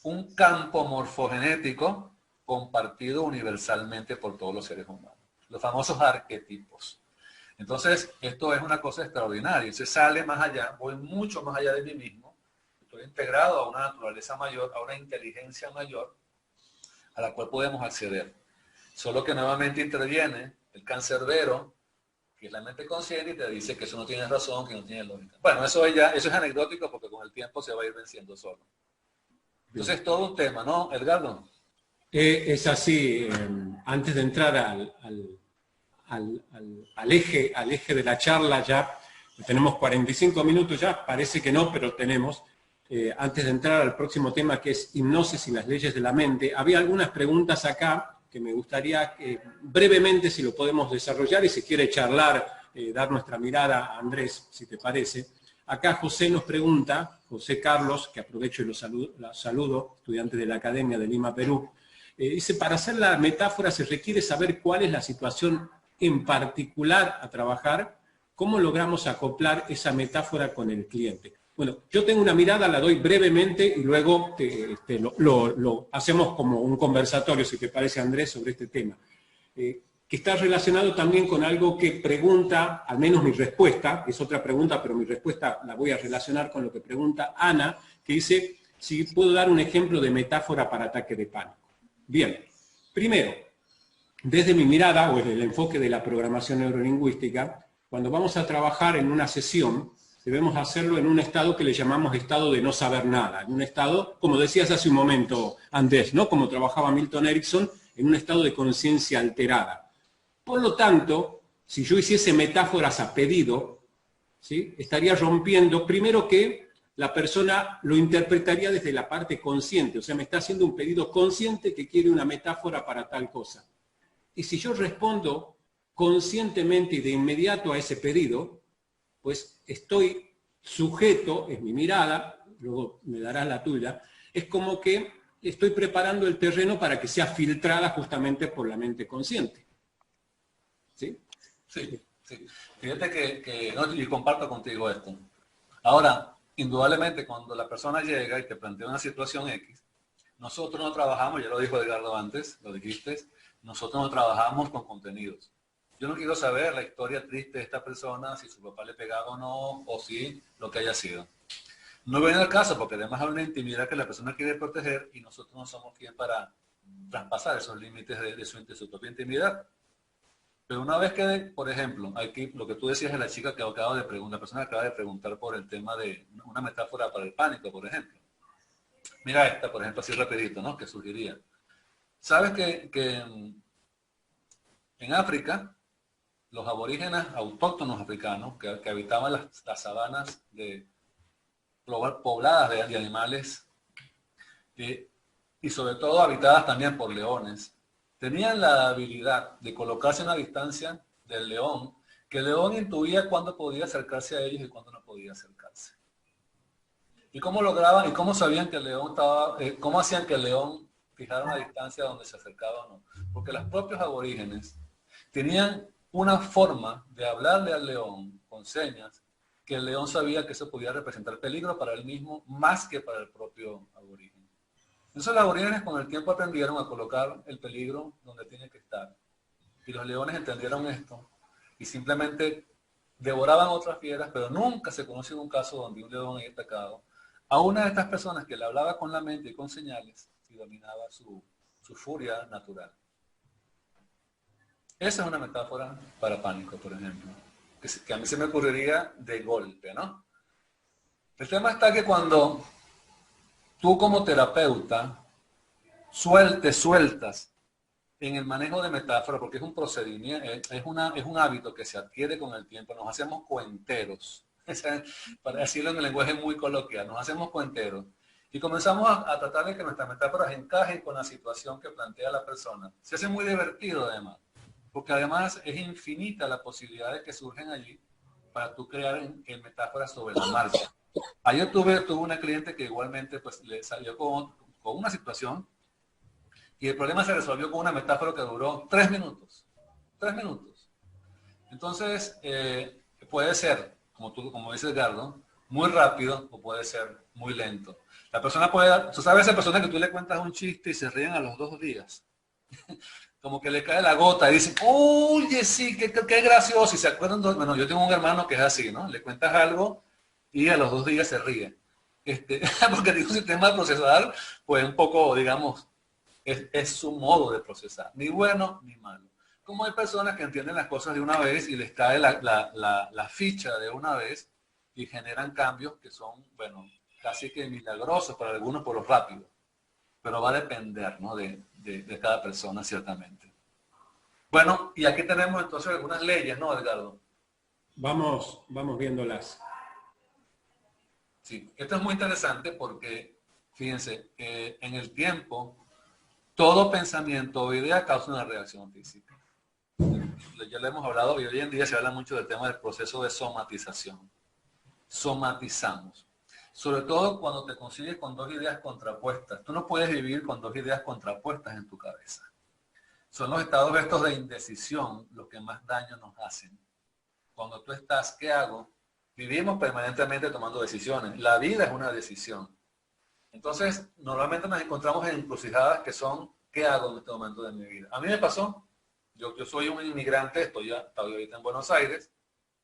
B: un campo morfogenético compartido universalmente por todos los seres humanos. Los famosos arquetipos. Entonces, esto es una cosa extraordinaria. Se sale más allá, voy mucho más allá de mí mismo. estoy integrado a una naturaleza mayor, a una inteligencia mayor, a la cual podemos acceder. Solo que nuevamente interviene el cancerbero, que es la mente consciente, y te dice que eso no tiene razón, que no tiene lógica. Bueno, eso es anecdótico porque con el tiempo se va a ir venciendo solo. Entonces es todo un tema, ¿no, Edgardo?
A: Es así, antes de entrar al eje de la charla ya, tenemos 45 minutos ya, parece que no, pero tenemos. Antes de entrar al próximo tema, que es hipnosis y las leyes de la mente, había algunas preguntas acá que me gustaría brevemente, si lo podemos desarrollar, y si quiere charlar, dar nuestra mirada a Andrés, si te parece. Acá José nos pregunta, José Carlos, que aprovecho y lo saludo, estudiante de la Academia de Lima, Perú, dice, para hacer la metáfora se requiere saber cuál es la situación en particular a trabajar, cómo logramos acoplar esa metáfora con el cliente. Bueno, yo tengo una mirada, la doy brevemente y luego lo hacemos como un conversatorio, si te parece, Andrés, sobre este tema. Que está relacionado también con algo que pregunta, al menos mi respuesta, es otra pregunta, pero mi respuesta la voy a relacionar con lo que pregunta Ana, que dice, si puedo dar un ejemplo de metáfora para ataque de pánico. Bien, primero, desde mi mirada, o desde el enfoque de la programación neurolingüística, cuando vamos a trabajar en una sesión, debemos hacerlo en un estado que le llamamos estado de no saber nada, en un estado, como decías hace un momento, Andrés, ¿no? Como trabajaba Milton Erickson, en un estado de conciencia alterada. Por lo tanto, si yo hiciese metáforas a pedido, ¿sí? Estaría rompiendo, primero que la persona lo interpretaría desde la parte consciente, o sea, me está haciendo un pedido consciente que quiere una metáfora para tal cosa. Y si yo respondo conscientemente y de inmediato a ese pedido, pues estoy sujeto, es mi mirada, luego me darás la tuya, es como que estoy preparando el terreno para que sea filtrada justamente por la mente consciente. ¿Sí?
B: Sí, sí. Fíjate que no, y comparto contigo esto. Ahora, indudablemente, cuando la persona llega y te plantea una situación X, nosotros no trabajamos, ya lo dijo Edgardo antes, lo dijiste, nosotros no trabajamos con contenidos. Yo no quiero saber la historia triste de esta persona, si su papá le pegaba o no, o si lo que haya sido. No viene al caso, porque además hay una intimidad que la persona quiere proteger y nosotros no somos quien para traspasar esos límites de su propia intimidad. Pero una vez que, por ejemplo, aquí lo que tú decías de la chica que acaba de preguntar, la persona acaba de preguntar por el tema de una metáfora para el pánico, por ejemplo. Mira esta, por ejemplo, así rapidito, ¿no? Que surgiría. ¿Sabes que en África, los aborígenes autóctonos africanos que habitaban las sabanas pobladas de animales y sobre todo habitadas también por leones, tenían la habilidad de colocarse a una distancia del león, que el león intuía cuándo podía acercarse a ellos y cuándo no podía acercarse. ¿Y cómo lograban y cómo sabían que el león estaba, cómo hacían que el león fijara una distancia donde se acercaba o no? Porque los propios aborígenes tenían una forma de hablarle al león con señas que el león sabía que eso podía representar peligro para él mismo más que para el propio aborigen. Entonces los aborígenes con el tiempo aprendieron a colocar el peligro donde tiene que estar. Y los leones entendieron esto y simplemente devoraban otras fieras, pero nunca se conoció un caso donde un león haya atacado a una de estas personas que le hablaba con la mente y con señales y dominaba su furia natural. Esa es una metáfora para pánico, por ejemplo, que a mí se me ocurriría de golpe, ¿no? El tema está que cuando tú como terapeuta sueltas en el manejo de metáfora, porque es un procedimiento, es un hábito que se adquiere con el tiempo, nos hacemos cuenteros, para decirlo en el lenguaje muy coloquial, nos hacemos cuenteros, y comenzamos a tratar de que nuestras metáforas encajen con la situación que plantea la persona. Se hace muy divertido además, porque además es infinita la posibilidad de que surgen allí para tú crear en metáforas sobre la marcha. Ayer tuve una cliente que igualmente pues, le salió con una situación y el problema se resolvió con una metáfora que duró 3 minutos. 3 minutos. Entonces, puede ser, como dice Edgardo, muy rápido o puede ser muy lento. La persona puede, tú sabes, esa persona que tú le cuentas un chiste y se ríen a los 2 días. Como que le cae la gota y dicen, oye, sí, qué gracioso. Y se acuerdan, bueno, yo tengo un hermano que es así, ¿no? Le cuentas algo y a los 2 días se ríe. porque tiene un sistema procesador, pues un poco, digamos, es su modo de procesar, ni bueno ni malo. Como hay personas que entienden las cosas de una vez y les cae la ficha de una vez y generan cambios que son, bueno, casi que milagrosos para algunos por lo rápido. Pero va a depender, ¿no?, de cada persona, ciertamente. Bueno, y aquí tenemos entonces algunas leyes, ¿no, Edgardo?
A: Vamos viéndolas.
B: Sí, esto es muy interesante porque, fíjense, en el tiempo, todo pensamiento o idea causa una reacción física. Ya lo hemos hablado y hoy en día se habla mucho del tema del proceso de somatización. Somatizamos. Sobre todo cuando te consigues con dos ideas contrapuestas. Tú no puedes vivir con dos ideas contrapuestas en tu cabeza. Son los estados estos de indecisión los que más daño nos hacen. Cuando tú estás, ¿qué hago? Vivimos permanentemente tomando decisiones. La vida es una decisión. Entonces, normalmente nos encontramos en encrucijadas que son, ¿qué hago en este momento de mi vida? A mí me pasó, yo soy un inmigrante, estoy ahorita en Buenos Aires,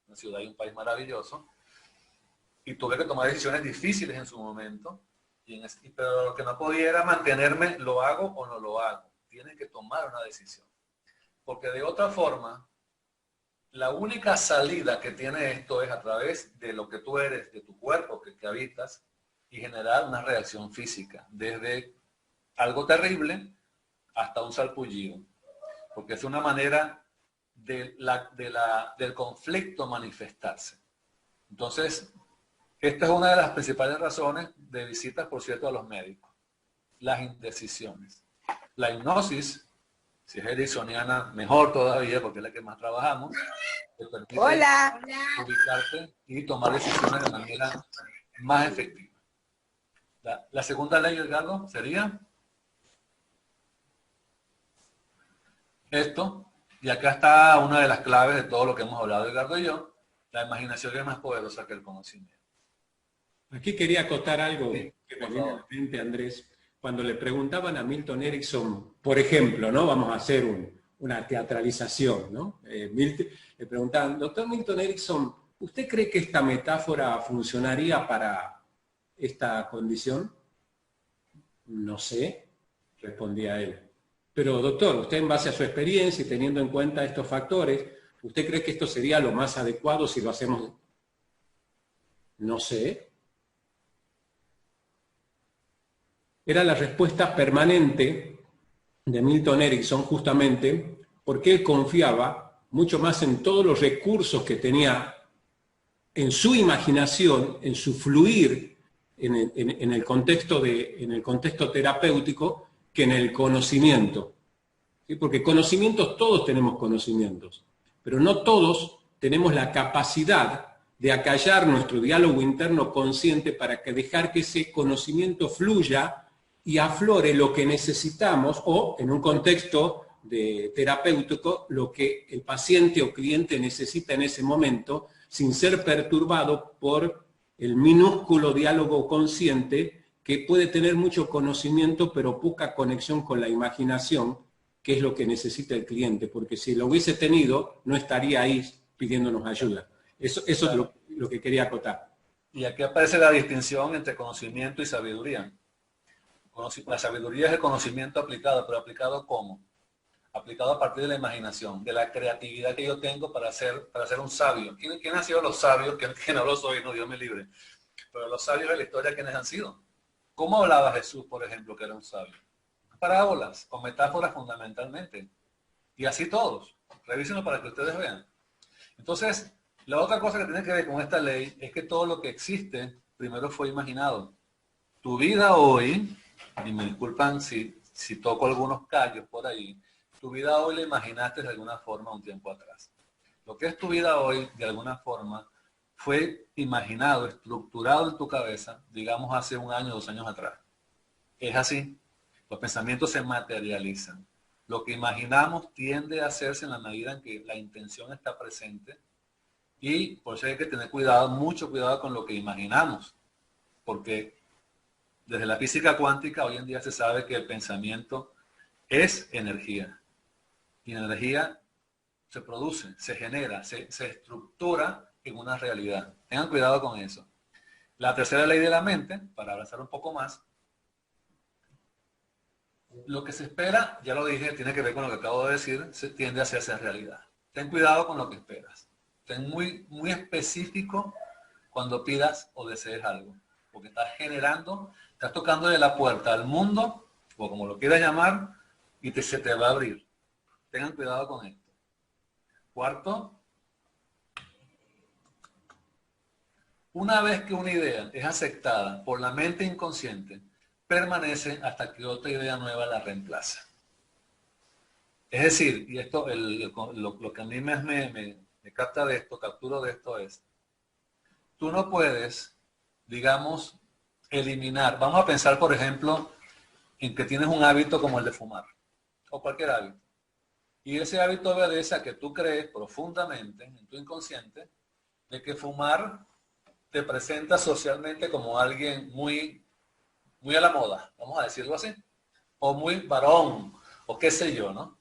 B: una ciudad y un país maravilloso, y tuve que tomar decisiones difíciles en su momento, pero lo que no podía era mantenerme, ¿lo hago o no lo hago? Tienes que tomar una decisión. Porque de otra forma, la única salida que tiene esto es a través de lo que tú eres, de tu cuerpo que habitas, y generar una reacción física, desde algo terrible hasta un salpullido. Porque es una manera del conflicto manifestarse. Entonces, esta es una de las principales razones de visitas, por cierto, a los médicos. Las indecisiones. La hipnosis, si es ericksoniana, mejor todavía, porque es la que más trabajamos, te permite ubicarte y tomar decisiones de manera más efectiva. La segunda ley, Edgardo, sería esto. Y acá está una de las claves de todo lo que hemos hablado, Edgardo y yo. La imaginación es más poderosa que el conocimiento.
A: Aquí quería acotar algo
B: Sí,
A: que me
B: por
A: viene a
B: favor.
A: la mente, Andrés. Cuando le preguntaban a Milton Erickson, por ejemplo, ¿no? Vamos a hacer una teatralización, ¿no? Le preguntaban, doctor Milton Erickson, ¿usted cree que esta metáfora funcionaría para esta condición? No sé, respondía él. Pero doctor, usted en base a su experiencia y teniendo en cuenta estos factores, ¿usted cree que esto sería lo más adecuado si lo hacemos? No sé. Era la respuesta permanente de Milton Erickson justamente porque él confiaba mucho más en todos los recursos que tenía en su imaginación, en su fluir en el contexto terapéutico que en el conocimiento. ¿Sí? Porque conocimientos, todos tenemos conocimientos, pero no todos tenemos la capacidad de acallar nuestro diálogo interno consciente para que dejar que ese conocimiento fluya y aflore lo que necesitamos o, en un contexto terapéutico, lo que el paciente o cliente necesita en ese momento, sin ser perturbado por el minúsculo diálogo consciente que puede tener mucho conocimiento pero poca conexión con la imaginación, que es lo que necesita el cliente, porque si lo hubiese tenido, no estaría ahí pidiéndonos ayuda. Eso claro. Es lo que quería acotar.
B: Y aquí aparece la distinción entre conocimiento y sabiduría. La sabiduría es el conocimiento aplicado, pero aplicado ¿cómo? Aplicado a partir de la imaginación, de la creatividad que yo tengo para ser un sabio. ¿Quién han sido los sabios? Que no lo soy, no, Dios me libre. Pero los sabios de la historia, ¿quiénes han sido? ¿Cómo hablaba Jesús, por ejemplo, que era un sabio? Parábolas, con metáforas fundamentalmente. Y así todos. Revísenlo para que ustedes vean. Entonces, la otra cosa que tiene que ver con esta ley es que todo lo que existe primero fue imaginado. Tu vida hoy, y me disculpan si toco algunos callos por ahí, tu vida hoy la imaginaste de alguna forma un tiempo atrás. Lo que es tu vida hoy, de alguna forma, fue imaginado, estructurado en tu cabeza, digamos hace un año, 2 años atrás. Es así. Los pensamientos se materializan. Lo que imaginamos tiende a hacerse en la medida en que la intención está presente. Y por eso hay que tener cuidado, mucho cuidado con lo que imaginamos. Porque desde la física cuántica hoy en día se sabe que el pensamiento es energía. Y energía se produce, se genera, se estructura en una realidad. Tengan cuidado con eso. La tercera ley de la mente, para avanzar un poco más, lo que se espera, ya lo dije, tiene que ver con lo que acabo de decir, se tiende a hacerse realidad. Ten cuidado con lo que esperas. Ten muy específico cuando pidas o desees algo, porque estás generando, estás tocando de la puerta al mundo, o como lo quieras llamar, y se te va a abrir. Tengan cuidado con esto. Cuarto, una vez que una idea es aceptada por la mente inconsciente, permanece hasta que otra idea nueva la reemplaza. Es decir, y esto, lo que a mí me capta de esto, capturo de esto es, tú no puedes, digamos, eliminar. Vamos a pensar, por ejemplo, en que tienes un hábito como el de fumar, o cualquier hábito. Y ese hábito obedece a que tú crees profundamente, en tu inconsciente, de que fumar te presenta socialmente como alguien muy a la moda, vamos a decirlo así, o muy varón, o qué sé yo, ¿no?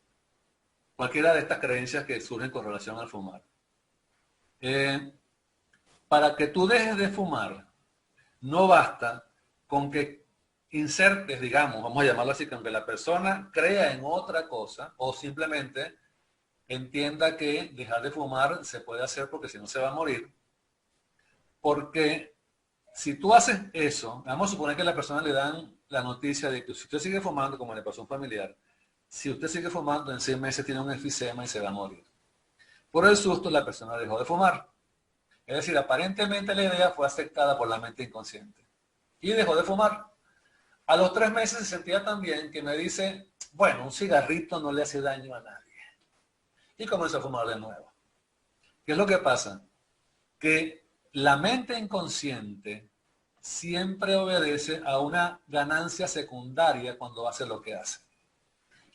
B: Cualquiera de estas creencias que surgen con relación al fumar. Para que tú dejes de fumar, no basta con que insertes, digamos, vamos a llamarlo así, con que la persona crea en otra cosa o simplemente entienda que dejar de fumar se puede hacer porque si no se va a morir. Porque si tú haces eso, vamos a suponer que a la persona le dan la noticia de que si usted sigue fumando, como le pasó a un familiar, si usted sigue fumando, en 6 meses tiene un enfisema y se va a morir. Por el susto, la persona dejó de fumar. Es decir, aparentemente la idea fue aceptada por la mente inconsciente. Y dejó de fumar. A los 3 meses se sentía tan bien que me dice, bueno, un cigarrito no le hace daño a nadie. Y comenzó a fumar de nuevo. ¿Qué es lo que pasa? Que la mente inconsciente siempre obedece a una ganancia secundaria cuando hace lo que hace.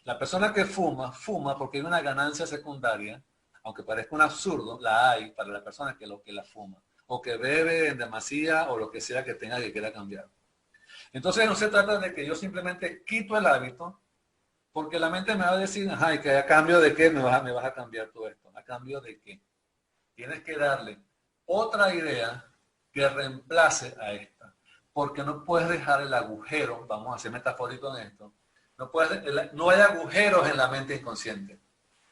B: La persona que fuma, fuma porque hay una ganancia secundaria, aunque parezca un absurdo, la hay para la persona que la fuma, o que bebe en demasía, o lo que sea que tenga que quiera cambiar. Entonces no se trata de que yo simplemente quito el hábito, porque la mente me va a decir, ajá, ¿y que a cambio de qué me vas a cambiar todo esto? ¿A cambio de qué? Tienes que darle otra idea que reemplace a esta, porque no puedes dejar el agujero, vamos a ser metafóricos en esto, no hay agujeros en la mente inconsciente.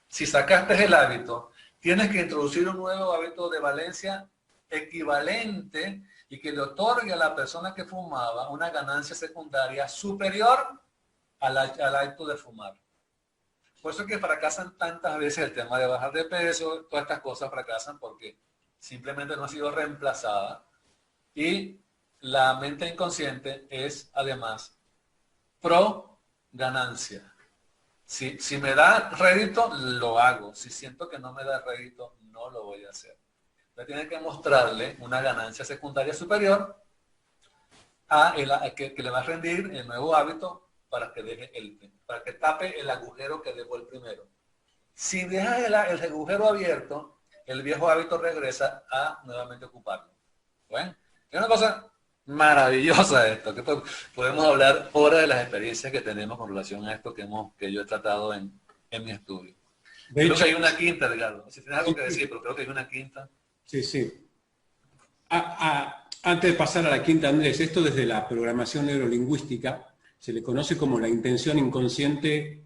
B: Si sacaste el hábito, tienes que introducir un nuevo hábito de valencia equivalente y que le otorgue a la persona que fumaba una ganancia secundaria superior al acto de fumar. Por eso es que fracasan tantas veces el tema de bajar de peso, todas estas cosas fracasan porque simplemente no ha sido reemplazada y la mente inconsciente es además pro ganancia. Si me da rédito, lo hago. Si siento que no me da rédito, no lo voy a hacer. Entonces tiene que mostrarle una ganancia secundaria superior a que le va a rendir el nuevo hábito para que deje para que tape el agujero que dejó el primero. Si dejas el agujero abierto, el viejo hábito regresa a nuevamente ocuparlo. Bueno, es una cosa maravillosa esto, que podemos hablar horas de las experiencias que tenemos con relación a esto que yo he tratado en mi estudio. Creo que hay una quinta, Edgardo. Si tienes algo que decir, pero creo que hay una quinta.
A: Sí, sí. Antes de pasar a la quinta, Andrés, esto desde la programación neurolingüística se le conoce como la intención inconsciente,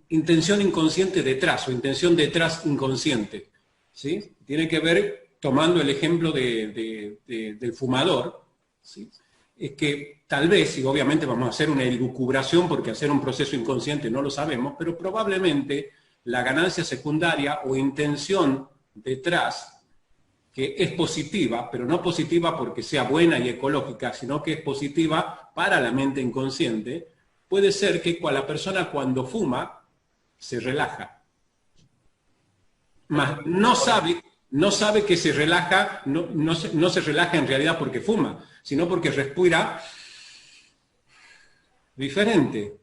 A: intención inconsciente detrás, o intención detrás inconsciente. ¿Sí? Tiene que ver, tomando el ejemplo del fumador, ¿sí? Es que tal vez, y obviamente vamos a hacer una elucubración porque hacer un proceso inconsciente no lo sabemos, pero probablemente la ganancia secundaria o intención detrás, que es positiva, pero no positiva porque sea buena y ecológica, sino que es positiva para la mente inconsciente, puede ser que la persona cuando fuma se relaja. Más no sabe que se relaja, no se relaja en realidad porque fuma, sino porque respira diferente.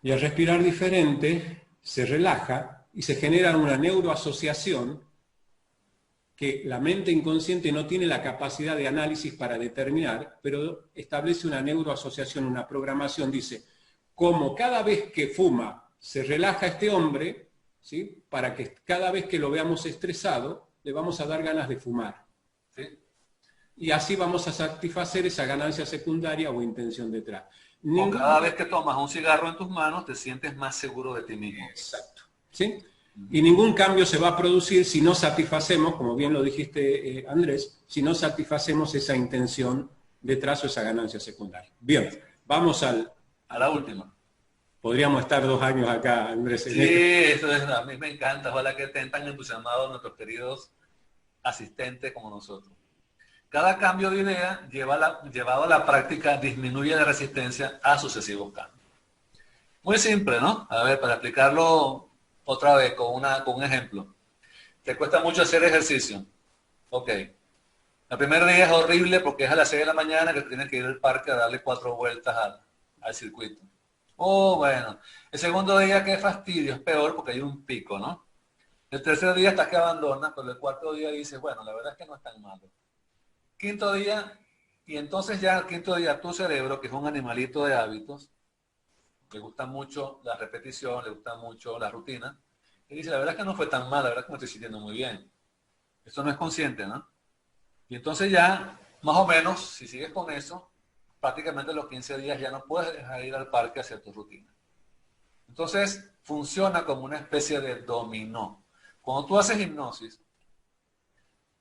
A: Y al respirar diferente, se relaja y se genera una neuroasociación que la mente inconsciente no tiene la capacidad de análisis para determinar, pero establece una neuroasociación, una programación, dice, como cada vez que fuma se relaja este hombre, ¿sí? Para que cada vez que lo veamos estresado, le vamos a dar ganas de fumar.
B: ¿Sí?
A: y así vamos a satisfacer esa ganancia secundaria o intención detrás.
B: O cada vez que tomas un cigarro en tus manos, te sientes más seguro de ti mismo.
A: Exacto. ¿Sí? Y ningún cambio se va a producir si no satisfacemos, como bien lo dijiste, Andrés, si no satisfacemos esa intención detrás o esa ganancia secundaria. Bien, vamos
B: a la última.
A: Podríamos estar 2 años acá, Andrés.
B: Sí, eso es, a mí me encanta. Ojalá que estén tan entusiasmados nuestros queridos asistentes como nosotros. Cada cambio de idea llevado a la práctica disminuye la resistencia a sucesivos cambios. Muy simple, ¿no? A ver, para explicarlo otra vez con un ejemplo. Te cuesta mucho hacer ejercicio. Ok. El primer día es horrible porque es a las 6 de la mañana que tienes que ir al parque a darle 4 vueltas al circuito. Oh, bueno. El segundo día, qué fastidio, es peor porque hay un pico, ¿no? El tercer día estás que abandonas, pero el cuarto día dices, bueno, la verdad es que no es tan malo. Quinto día, y entonces ya el quinto día tu cerebro, que es un animalito de hábitos, le gusta mucho la repetición, le gusta mucho la rutina, y dice, la verdad es que no fue tan mal, la verdad es que me estoy sintiendo muy bien. Esto no es consciente, ¿no? Y entonces ya, más o menos, si sigues con eso, prácticamente los 15 días ya no puedes dejar de ir al parque a hacer tu rutina. Entonces, funciona como una especie de dominó. Cuando tú haces hipnosis,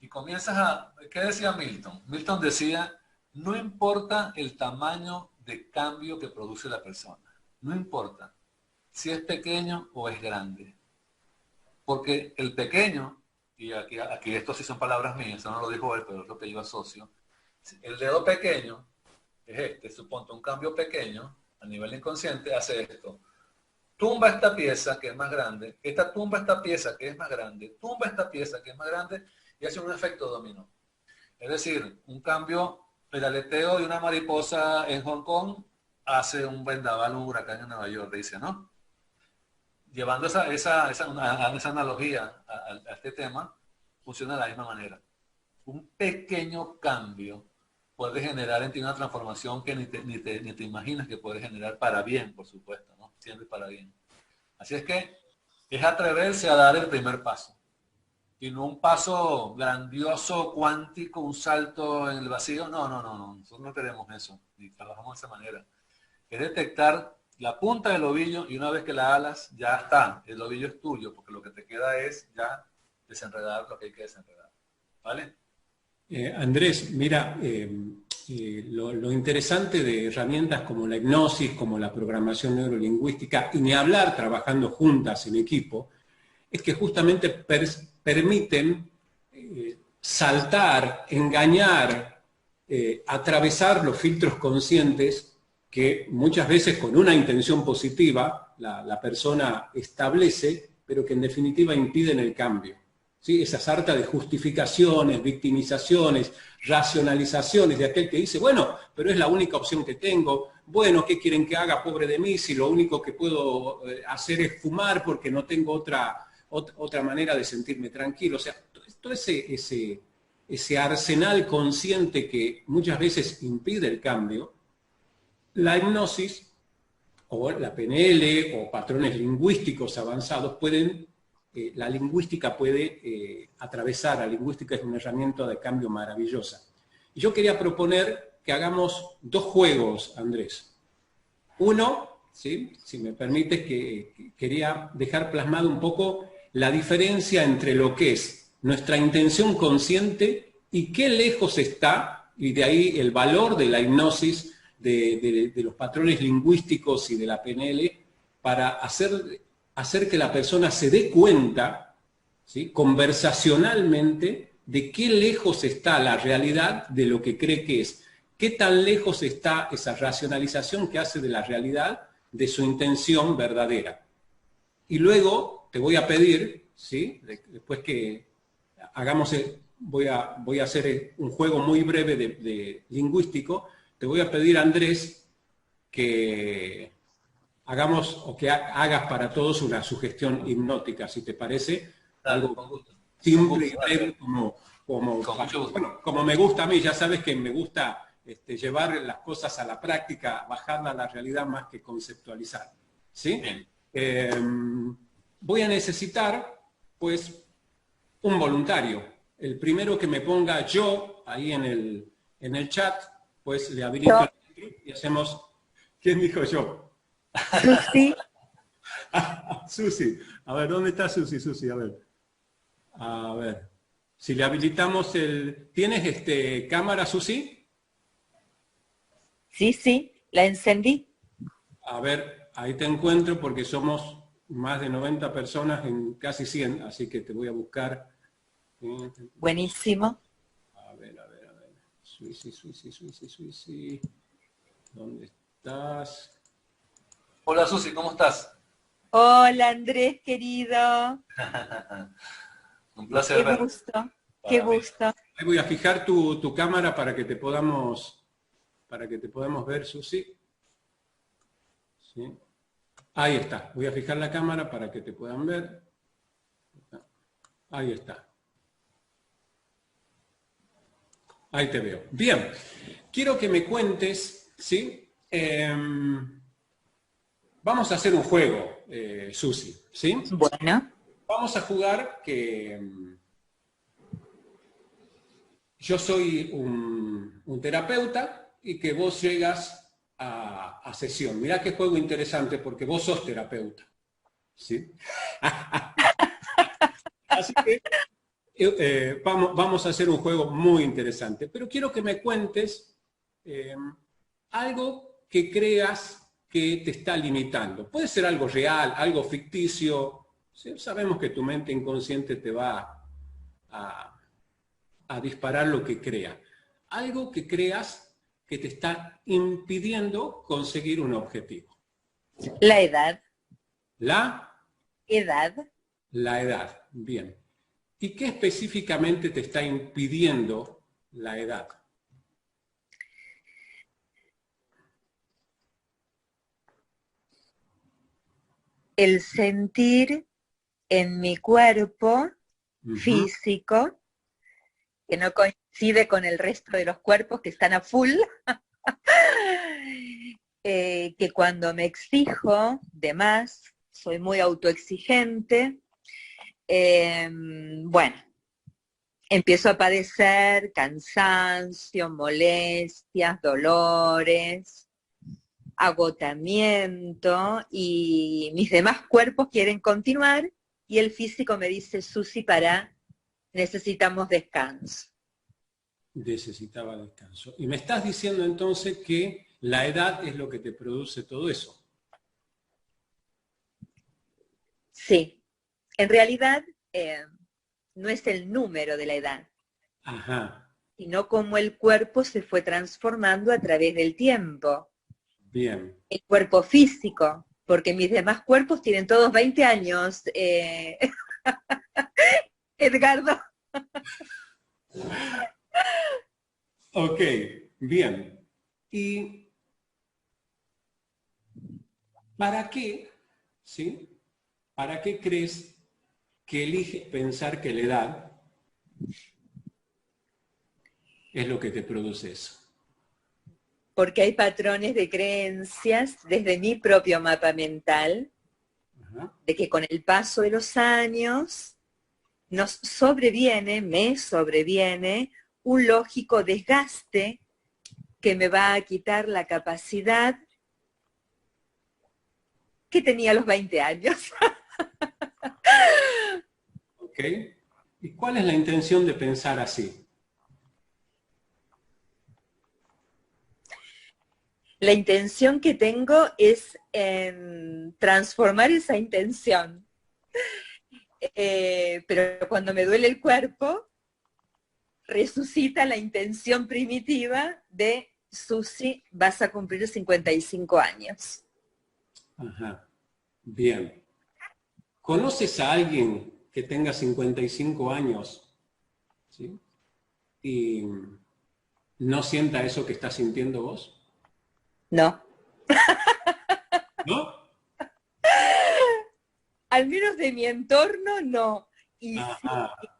B: y comienzas a... ¿Qué decía Milton? Milton decía, no importa el tamaño de cambio que produce la persona. No importa si es pequeño o es grande. Porque el pequeño, y aquí esto sí son palabras mías, eso no lo dijo él, pero es lo que yo asocio. El dedo pequeño es este, suponte un cambio pequeño a nivel inconsciente, hace esto. Tumba esta pieza que es más grande, esta tumba esta pieza que es más grande, tumba esta pieza que es más grande, y hace un efecto dominó. Es decir, un cambio, el aleteo de una mariposa en Hong Kong hace un vendaval, un huracán en Nueva York, dice, ¿no? Llevando esa analogía a este tema, funciona de la misma manera. Un pequeño cambio puede generar en ti una transformación que ni te imaginas que puede generar para bien, por supuesto, ¿no? Siempre para bien. Así es que es atreverse a dar el primer paso. Y no un paso grandioso, cuántico, un salto en el vacío. No. Nosotros no queremos eso, ni trabajamos de esa manera. Es detectar la punta del ovillo y una vez que la alas, ya está. El ovillo es tuyo, porque lo que te queda es ya desenredar lo que hay que desenredar. ¿Vale?
A: Andrés, mira, lo interesante de herramientas como la hipnosis, como la programación neurolingüística, y ni hablar trabajando juntas en equipo, es que justamente permiten saltar, engañar, atravesar los filtros conscientes que muchas veces con una intención positiva la persona establece, pero que en definitiva impiden el cambio. ¿Sí? Esa sarta de justificaciones, victimizaciones, racionalizaciones de aquel que dice, bueno, pero es la única opción que tengo, bueno, ¿qué quieren que haga, pobre de mí, si lo único que puedo hacer es fumar porque no tengo otra manera de sentirme tranquilo? O sea, todo ese arsenal consciente que muchas veces impide el cambio, la hipnosis o la PNL o patrones lingüísticos avanzados pueden... la lingüística puede atravesar, la lingüística es una herramienta de cambio maravillosa. Y yo quería proponer que hagamos 2 juegos, Andrés. Uno, ¿sí? Si me permites, que quería dejar plasmado un poco la diferencia entre lo que es nuestra intención consciente y qué lejos está, y de ahí el valor de la hipnosis, de los patrones lingüísticos y de la PNL, para hacer que la persona se dé cuenta, ¿sí? Conversacionalmente, de qué lejos está la realidad de lo que cree que es. Qué tan lejos está esa racionalización que hace de la realidad de su intención verdadera. Y luego te voy a pedir, ¿sí? Después que hagamos, voy a hacer un juego muy breve de lingüístico, te voy a pedir, Andrés, que hagamos o que hagas para todos una sugestión hipnótica, si te parece.
B: Dale,
A: algo
B: con gusto.
A: Simple y breve como
B: Bueno,
A: como me gusta a mí. Ya sabes que me gusta llevar las cosas a la práctica, bajarla a la realidad más que conceptualizar. ¿Sí? Voy a necesitar, pues, un voluntario. El primero que me ponga yo ahí en el chat, pues le habilito el micro y hacemos... ¿Quién dijo yo?
D: Susi.
A: Susi. A ver, ¿dónde está Susi? Susi, a ver. A ver. Si le habilitamos el... ¿Tienes cámara, Susi?
D: Sí, sí, la encendí.
A: A ver, ahí te encuentro porque somos más de 90 personas en casi 100, así que te voy a buscar.
D: Buenísimo.
A: A ver. Susi. ¿Dónde estás?
B: Hola Susi, ¿cómo estás?
D: Hola Andrés, querido.
B: Un placer
D: Qué
B: verte.
D: gusto, qué gusto.
A: Ahí voy a fijar tu cámara para que te podamos ver, Susi. ¿Sí? Ahí está. Voy a fijar la cámara para que te puedan ver. Ahí está. Ahí te veo. Bien. Quiero que me cuentes, ¿sí? Vamos a hacer un juego, Susi, ¿sí?
D: Bueno.
A: Vamos a jugar que yo soy un terapeuta y que vos llegas a sesión. Mirá qué juego interesante porque vos sos terapeuta, ¿sí? Así que vamos a hacer un juego muy interesante. Pero quiero que me cuentes algo que creas que te está limitando. Puede ser algo real, algo ficticio. ¿Sí? Sabemos que tu mente inconsciente te va a disparar lo que crea. Algo que creas que te está impidiendo conseguir un objetivo.
D: La edad.
A: La
D: Edad.
A: edad. Bien. ¿Y qué específicamente te está impidiendo la edad?
D: El sentir en mi cuerpo físico, que no coincide con el resto de los cuerpos que están a full, que cuando me exijo de más, soy muy autoexigente, bueno, empiezo a padecer cansancio, molestias, dolores, agotamiento, y mis demás cuerpos quieren continuar y el físico me dice, Susi, necesitamos descanso.
A: Necesitaba descanso. Y me estás diciendo entonces que la edad es lo que te produce todo eso.
D: Sí, en realidad no es el número de la edad,
A: Ajá.
D: sino cómo el cuerpo se fue transformando a través del tiempo.
A: Bien.
D: El cuerpo físico, porque mis demás cuerpos tienen todos 20 años. Edgardo.
A: Ok, bien. ¿Y para qué, sí? ¿Para qué crees que eliges pensar que la edad es lo que te produce eso?
D: Porque hay patrones de creencias desde mi propio mapa mental, de que con el paso de los años me sobreviene un lógico desgaste que me va a quitar la capacidad que tenía a los 20 años.
A: ¿Ok? ¿Y cuál es la intención de pensar así?
D: La intención que tengo es transformar esa intención. Pero cuando me duele el cuerpo, resucita la intención primitiva de Susi, vas a cumplir 55 años.
A: Ajá. Bien. ¿Conoces a alguien que tenga 55 años, ¿sí? Y no sienta eso que estás sintiendo vos?
D: No.
A: ¿No?
D: Al menos de mi entorno, no. Y sí,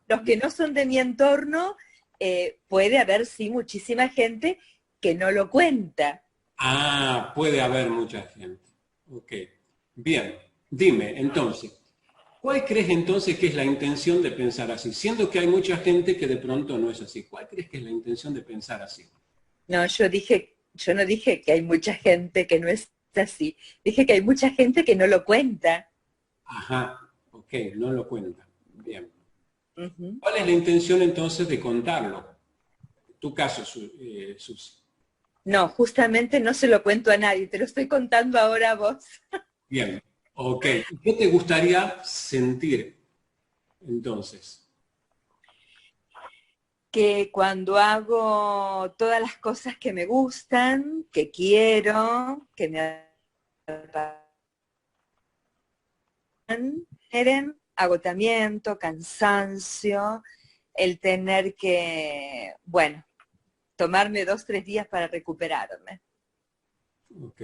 D: los que no son de mi entorno, puede haber, sí, muchísima gente que no lo cuenta.
A: Ah, puede haber mucha gente. Ok. Bien. Dime, entonces, ¿Cuál crees entonces que es la intención de pensar así? Siendo que hay mucha gente que de pronto no es así. ¿Cuál crees que es la intención de pensar así?
D: No, yo no dije que hay mucha gente que no es así. Dije que hay mucha gente que no lo cuenta.
A: Ajá, ok, no lo cuenta. Bien.
D: Ujú.
A: ¿Cuál es la intención entonces de contarlo? Tu caso, Susi.
D: No, justamente no se lo cuento a nadie, te lo estoy contando ahora a vos.
A: Bien, ok. ¿Qué te gustaría sentir entonces?
D: Que cuando hago todas las cosas que me gustan, que quiero, que me generen agotamiento, cansancio, el tener que, bueno, tomarme 2, 3 días para recuperarme.
A: Ok,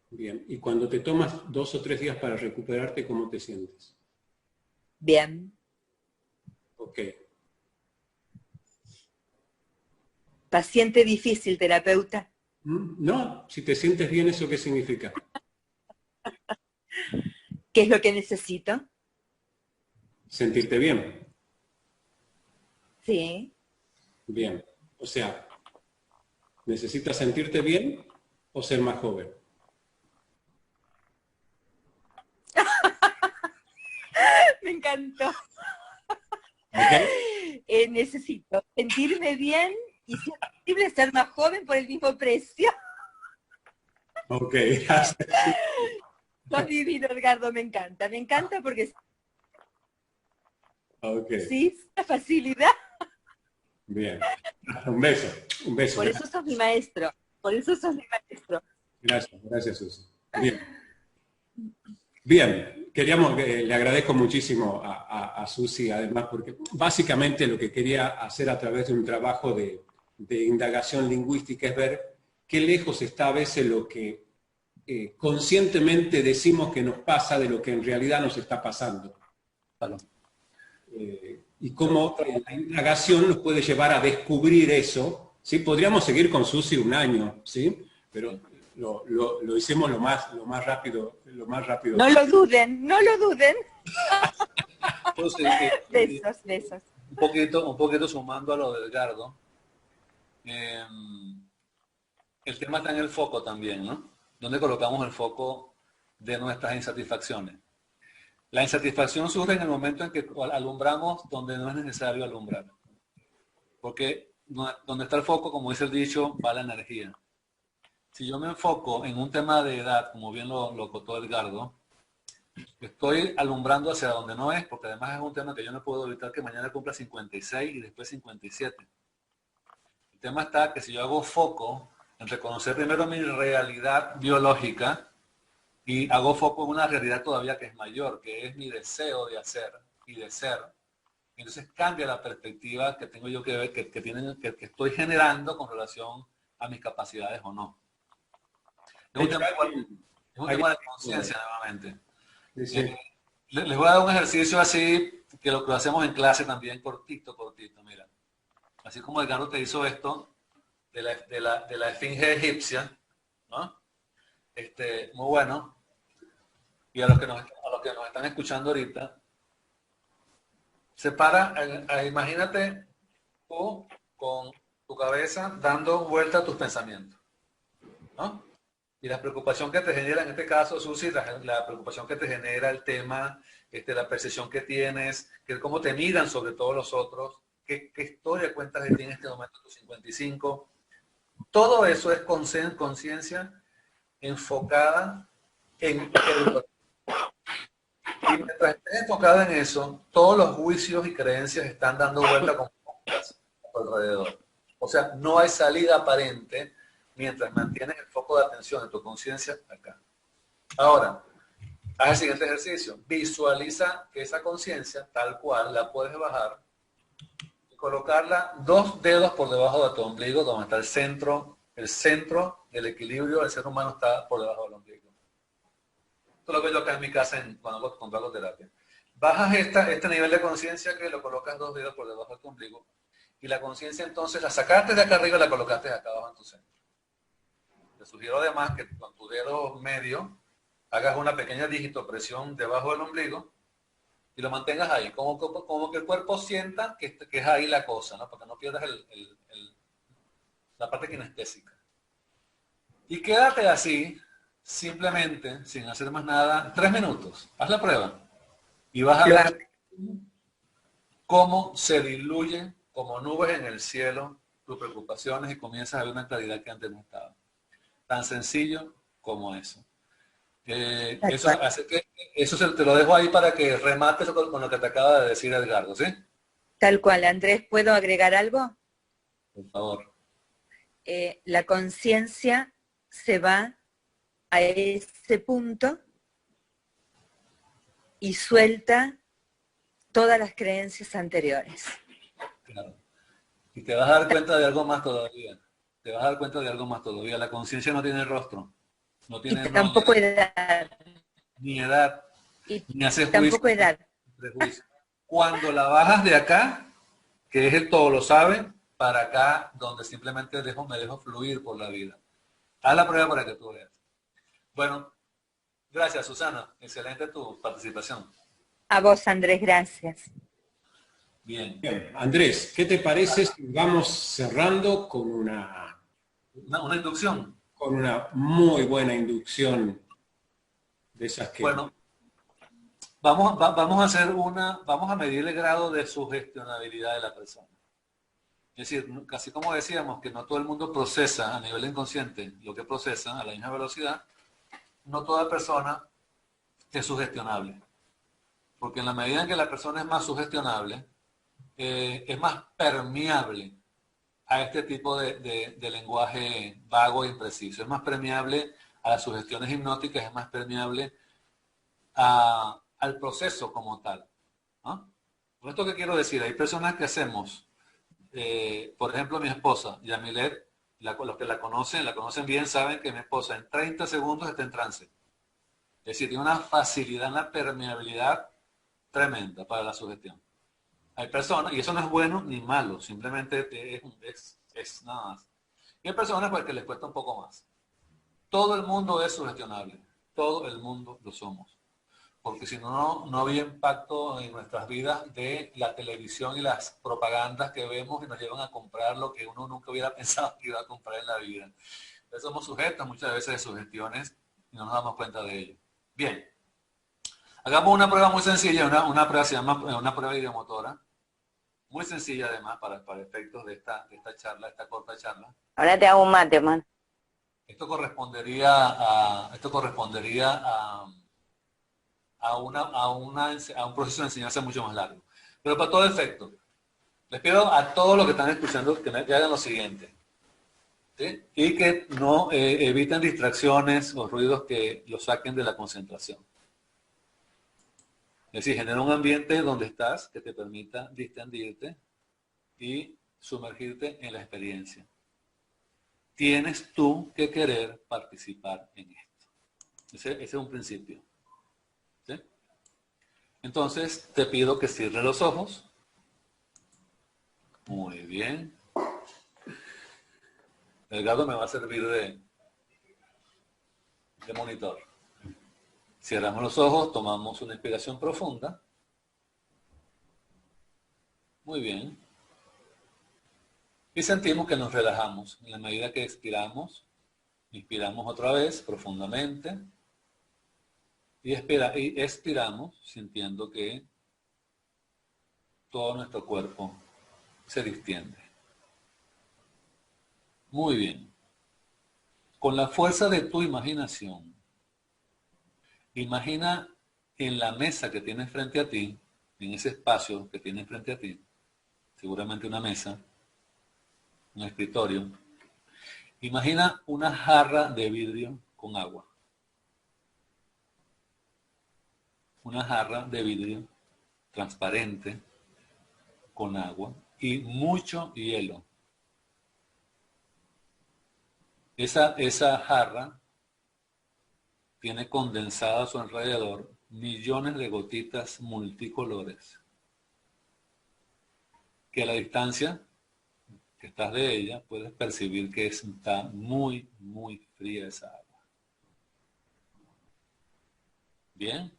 A: bien. Y cuando te tomas 2 o 3 días para recuperarte, ¿cómo te sientes?
D: Bien.
A: Ok.
D: Paciente difícil, terapeuta.
A: No, si te sientes bien, ¿eso qué significa?
D: ¿Qué es lo que necesito?
A: Sentirte bien.
D: Sí.
A: Bien. O sea, ¿necesitas sentirte bien o ser más joven?
D: Me encantó.
A: ¿Ok?
D: Necesito sentirme bien y si es posible ser más joven por el mismo precio.
A: Ok, gracias.
D: Sos divino, Edgardo, me encanta porque
A: Ok,
D: sí, la facilidad.
A: bien. Un beso, un beso.
D: Por eso sos mi maestro, por eso sos mi maestro.
A: Gracias, gracias, Susi. Bien. Bien, le agradezco muchísimo a Susi, además, porque básicamente lo que quería hacer a través de un trabajo de indagación lingüística es ver qué lejos está a veces lo que conscientemente decimos que nos pasa de lo que en realidad nos está pasando.
B: Claro.
A: Y cómo la indagación nos puede llevar a descubrir eso. ¿Sí? Podríamos seguir con Susi un año, ¿sí? Pero lo hicimos lo más rápido
D: No lo duden, no lo duden.
B: Entonces,
D: Besos, besos.
B: un poquito sumando a lo de Edgardo, eh, el tema está en el foco también, ¿no? ¿Dónde colocamos el foco de nuestras insatisfacciones? La insatisfacción surge en el momento en que alumbramos donde no es necesario alumbrar. Porque donde está el foco, como dice el dicho, va la energía. Si yo me enfoco en un tema de edad, como bien lo contó Edgardo, estoy alumbrando hacia donde no es, porque además es un tema que yo no puedo evitar que mañana cumpla 56 y después 57. El tema está que si yo hago foco en reconocer primero mi realidad biológica y hago foco en una realidad todavía que es mayor, que es mi deseo de hacer y de ser, entonces cambia la perspectiva que tengo yo que ver, que estoy generando con relación a mis capacidades o no. Es
A: De
B: un
A: hecho,
B: tema, es un tema de conciencia nuevamente.
A: sí.
B: Les voy a dar un ejercicio así, que lo hacemos en clase también, cortito, cortito, mira. Así como Edgardo te hizo esto, de la esfinge egipcia, ¿no? Muy bueno. Y a los que nos están escuchando ahorita, imagínate tú con tu cabeza dando vuelta a tus pensamientos, ¿no? Y la preocupación que te genera, en este caso, Susi, la preocupación que te genera el tema, la percepción que tienes, cómo te miran sobre todos los otros, qué historia cuentas de ti en este momento, tus 55. Todo eso es conciencia enfocada en el. Y mientras estés enfocada en eso, todos los juicios y creencias están dando vuelta como moscas a tu alrededor. O sea, no hay salida aparente mientras mantienes el foco de atención de tu conciencia acá. Ahora, haz el siguiente ejercicio. Visualiza que esa conciencia, tal cual, la puedes bajar y colocarla 2 dedos por debajo de tu ombligo, donde está el centro del equilibrio del ser humano está por debajo del ombligo. Esto lo veo yo acá en mi casa cuando hago terapia. Bajas este nivel de conciencia que lo colocas 2 dedos por debajo de tu ombligo y la conciencia entonces la sacaste de acá arriba y la colocaste acá abajo en tu centro. Te sugiero además que con tu dedo medio hagas una pequeña digitopresión debajo del ombligo y lo mantengas ahí, como que el cuerpo sienta que es ahí la cosa, ¿no? Para que no pierdas la parte kinestésica. Y quédate así, simplemente, sin hacer más nada, 3 minutos. Haz la prueba. Y vas a
D: Lo hago.
B: ver cómo se diluyen como nubes en el cielo tus preocupaciones y comienzas a ver una claridad que antes no estaba. Tan sencillo como eso.
D: Tal
B: Eso
D: cual.
B: hace que te lo dejo ahí para que remates con lo que te acaba de decir Edgardo, ¿sí?
D: Tal cual, Andrés, ¿puedo agregar algo?
B: Por favor.
D: La conciencia se va a ese punto y suelta todas las creencias anteriores.
B: Claro. Y te vas a dar cuenta de algo más todavía. Te vas a dar cuenta de algo más todavía. La conciencia no tiene rostro, no
D: Y
B: tiene
D: tampoco
B: nombre,
D: edad.
B: ni edad,
D: Y
B: ni hace juicio,
D: tampoco edad.
B: ni prejuicio. Cuando la bajas de acá, que es el todo lo sabe, para acá, donde simplemente me dejo fluir por la vida. Haz la prueba para que tú veas. Bueno, gracias Susana, excelente tu participación.
D: A vos, Andrés, gracias.
B: Bien,
A: Bien, Andrés, ¿qué te parece si vamos cerrando
B: una inducción.
A: con una muy buena inducción de esas que...
B: Bueno, vamos a medir el grado de sugestionabilidad de la persona. Es decir, casi como decíamos que no todo el mundo procesa a nivel inconsciente lo que procesa a la misma velocidad, no toda persona es sugestionable. Porque en la medida en que la persona es más sugestionable, es más permeable a este tipo de lenguaje vago e impreciso. Es más permeable a las sugestiones hipnóticas, es más permeable al proceso como tal. ¿No? ¿Con esto qué quiero decir? Hay personas que hacemos, por ejemplo, mi esposa, Yamilet, los que la conocen bien, saben que mi esposa en 30 segundos está en trance. Es decir, tiene una facilidad, una permeabilidad tremenda para la sugestión. Hay personas, y eso no es bueno ni malo, simplemente es nada más. Y hay personas pues, que les cuesta un poco más. Todo el mundo es sugestionable, todo el mundo lo somos. Porque si no, no había impacto en nuestras vidas de la televisión y las propagandas que vemos y nos llevan a comprar lo que uno nunca hubiera pensado que iba a comprar en la vida. Entonces somos sujetos muchas veces de sugestiones y no nos damos cuenta de ello. Bien, hagamos una prueba muy sencilla, una prueba se llama una prueba ideomotora, muy sencilla además para efectos de esta charla, esta corta charla.
E: Ahora te hago un mate, man.
B: Esto correspondería a un proceso de enseñanza mucho más largo. Pero para todo efecto, les pido a todos los que están escuchando que hagan lo siguiente. ¿Sí? Y que no eviten distracciones o ruidos que los saquen de la concentración. Es decir, genera un ambiente donde estás que te permita distendirte y sumergirte en la experiencia. Tienes tú que querer participar en esto. Ese es un principio. ¿Sí? Entonces, te pido que cierres los ojos. Muy bien. El gato me va a servir de monitor. Cerramos los ojos, tomamos una inspiración profunda. Muy bien. Y sentimos que nos relajamos. En la medida que expiramos, inspiramos otra vez profundamente. Y expiramos sintiendo que todo nuestro cuerpo se distiende. Muy bien. Con la fuerza de tu imaginación, imagina en la mesa que tienes frente a ti, en ese espacio que tienes frente a ti, seguramente una mesa, un escritorio, imagina una jarra de vidrio con agua. Una jarra de vidrio transparente con agua y mucho hielo. Esa jarra tiene condensado a su alrededor millones de gotitas multicolores que a la distancia que estás de ella puedes percibir que está muy, muy fría esa agua. Bien.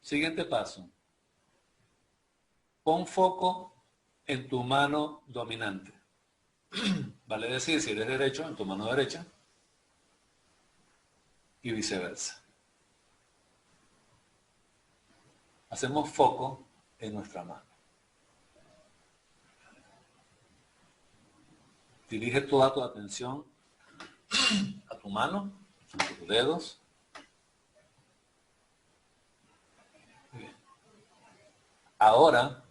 B: Siguiente paso. Pon foco en tu mano dominante. Vale decir, si eres derecho, en tu mano derecha. Y viceversa. Hacemos foco en nuestra mano. Dirige toda tu atención a tu mano, a tus dedos. Bien. Ahora,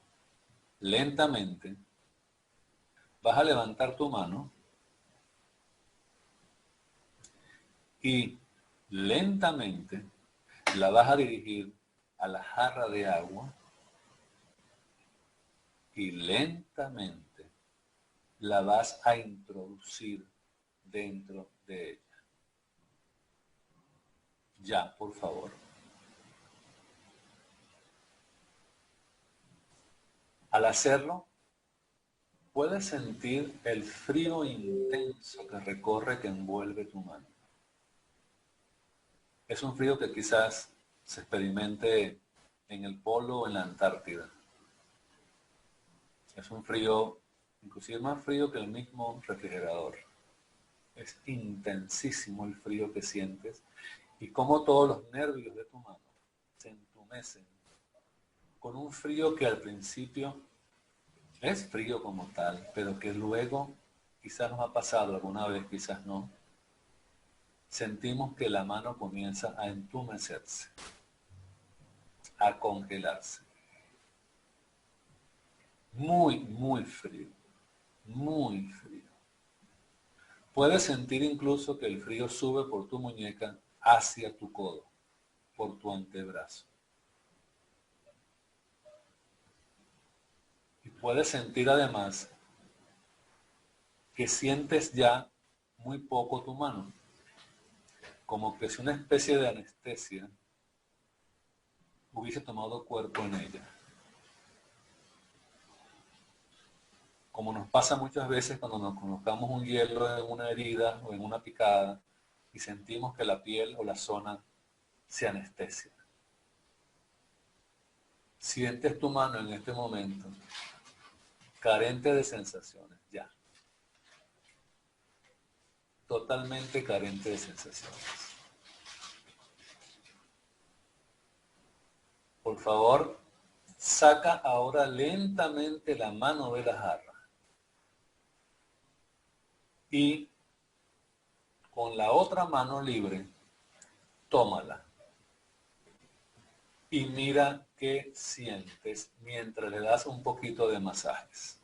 B: lentamente, vas a levantar tu mano y lentamente la vas a dirigir a la jarra de agua y lentamente la vas a introducir dentro de ella. Ya, por favor. Al hacerlo, puedes sentir el frío intenso que recorre, que envuelve tu mano. Es un frío que quizás se experimente en el polo o en la Antártida. Es un frío, inclusive más frío que el mismo refrigerador. Es intensísimo el frío que sientes y cómo todos los nervios de tu mano se entumecen con un frío que al principio es frío como tal, pero que luego quizás nos ha pasado alguna vez, quizás no. Sentimos que la mano comienza a entumecerse, a congelarse. Muy, muy frío, muy frío. Puedes sentir incluso que el frío sube por tu muñeca hacia tu codo, por tu antebrazo. Y puedes sentir además que sientes ya muy poco tu mano, como que si una especie de anestesia hubiese tomado cuerpo en ella. Como nos pasa muchas veces cuando nos colocamos un hielo en una herida o en una picada y sentimos que la piel o la zona se anestesia. Sientes tu mano en este momento carente de sensaciones, ya. Totalmente carente de sensaciones. Por favor, saca ahora lentamente la mano de la jarra. Y con la otra mano libre, tómala. Y mira qué sientes mientras le das un poquito de masajes.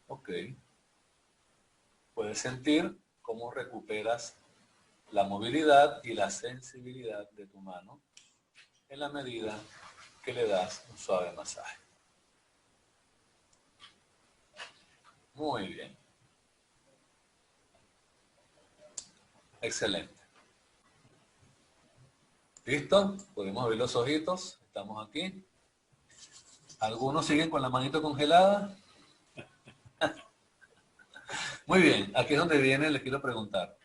B: Ok. Puedes sentir cómo recuperas la movilidad y la sensibilidad de tu mano en la medida que le das un suave masaje. Muy bien. Excelente. ¿Listo? Podemos abrir los ojitos. Estamos aquí. ¿Algunos siguen con la manito congelada? Muy bien. Aquí es donde viene, les quiero preguntar.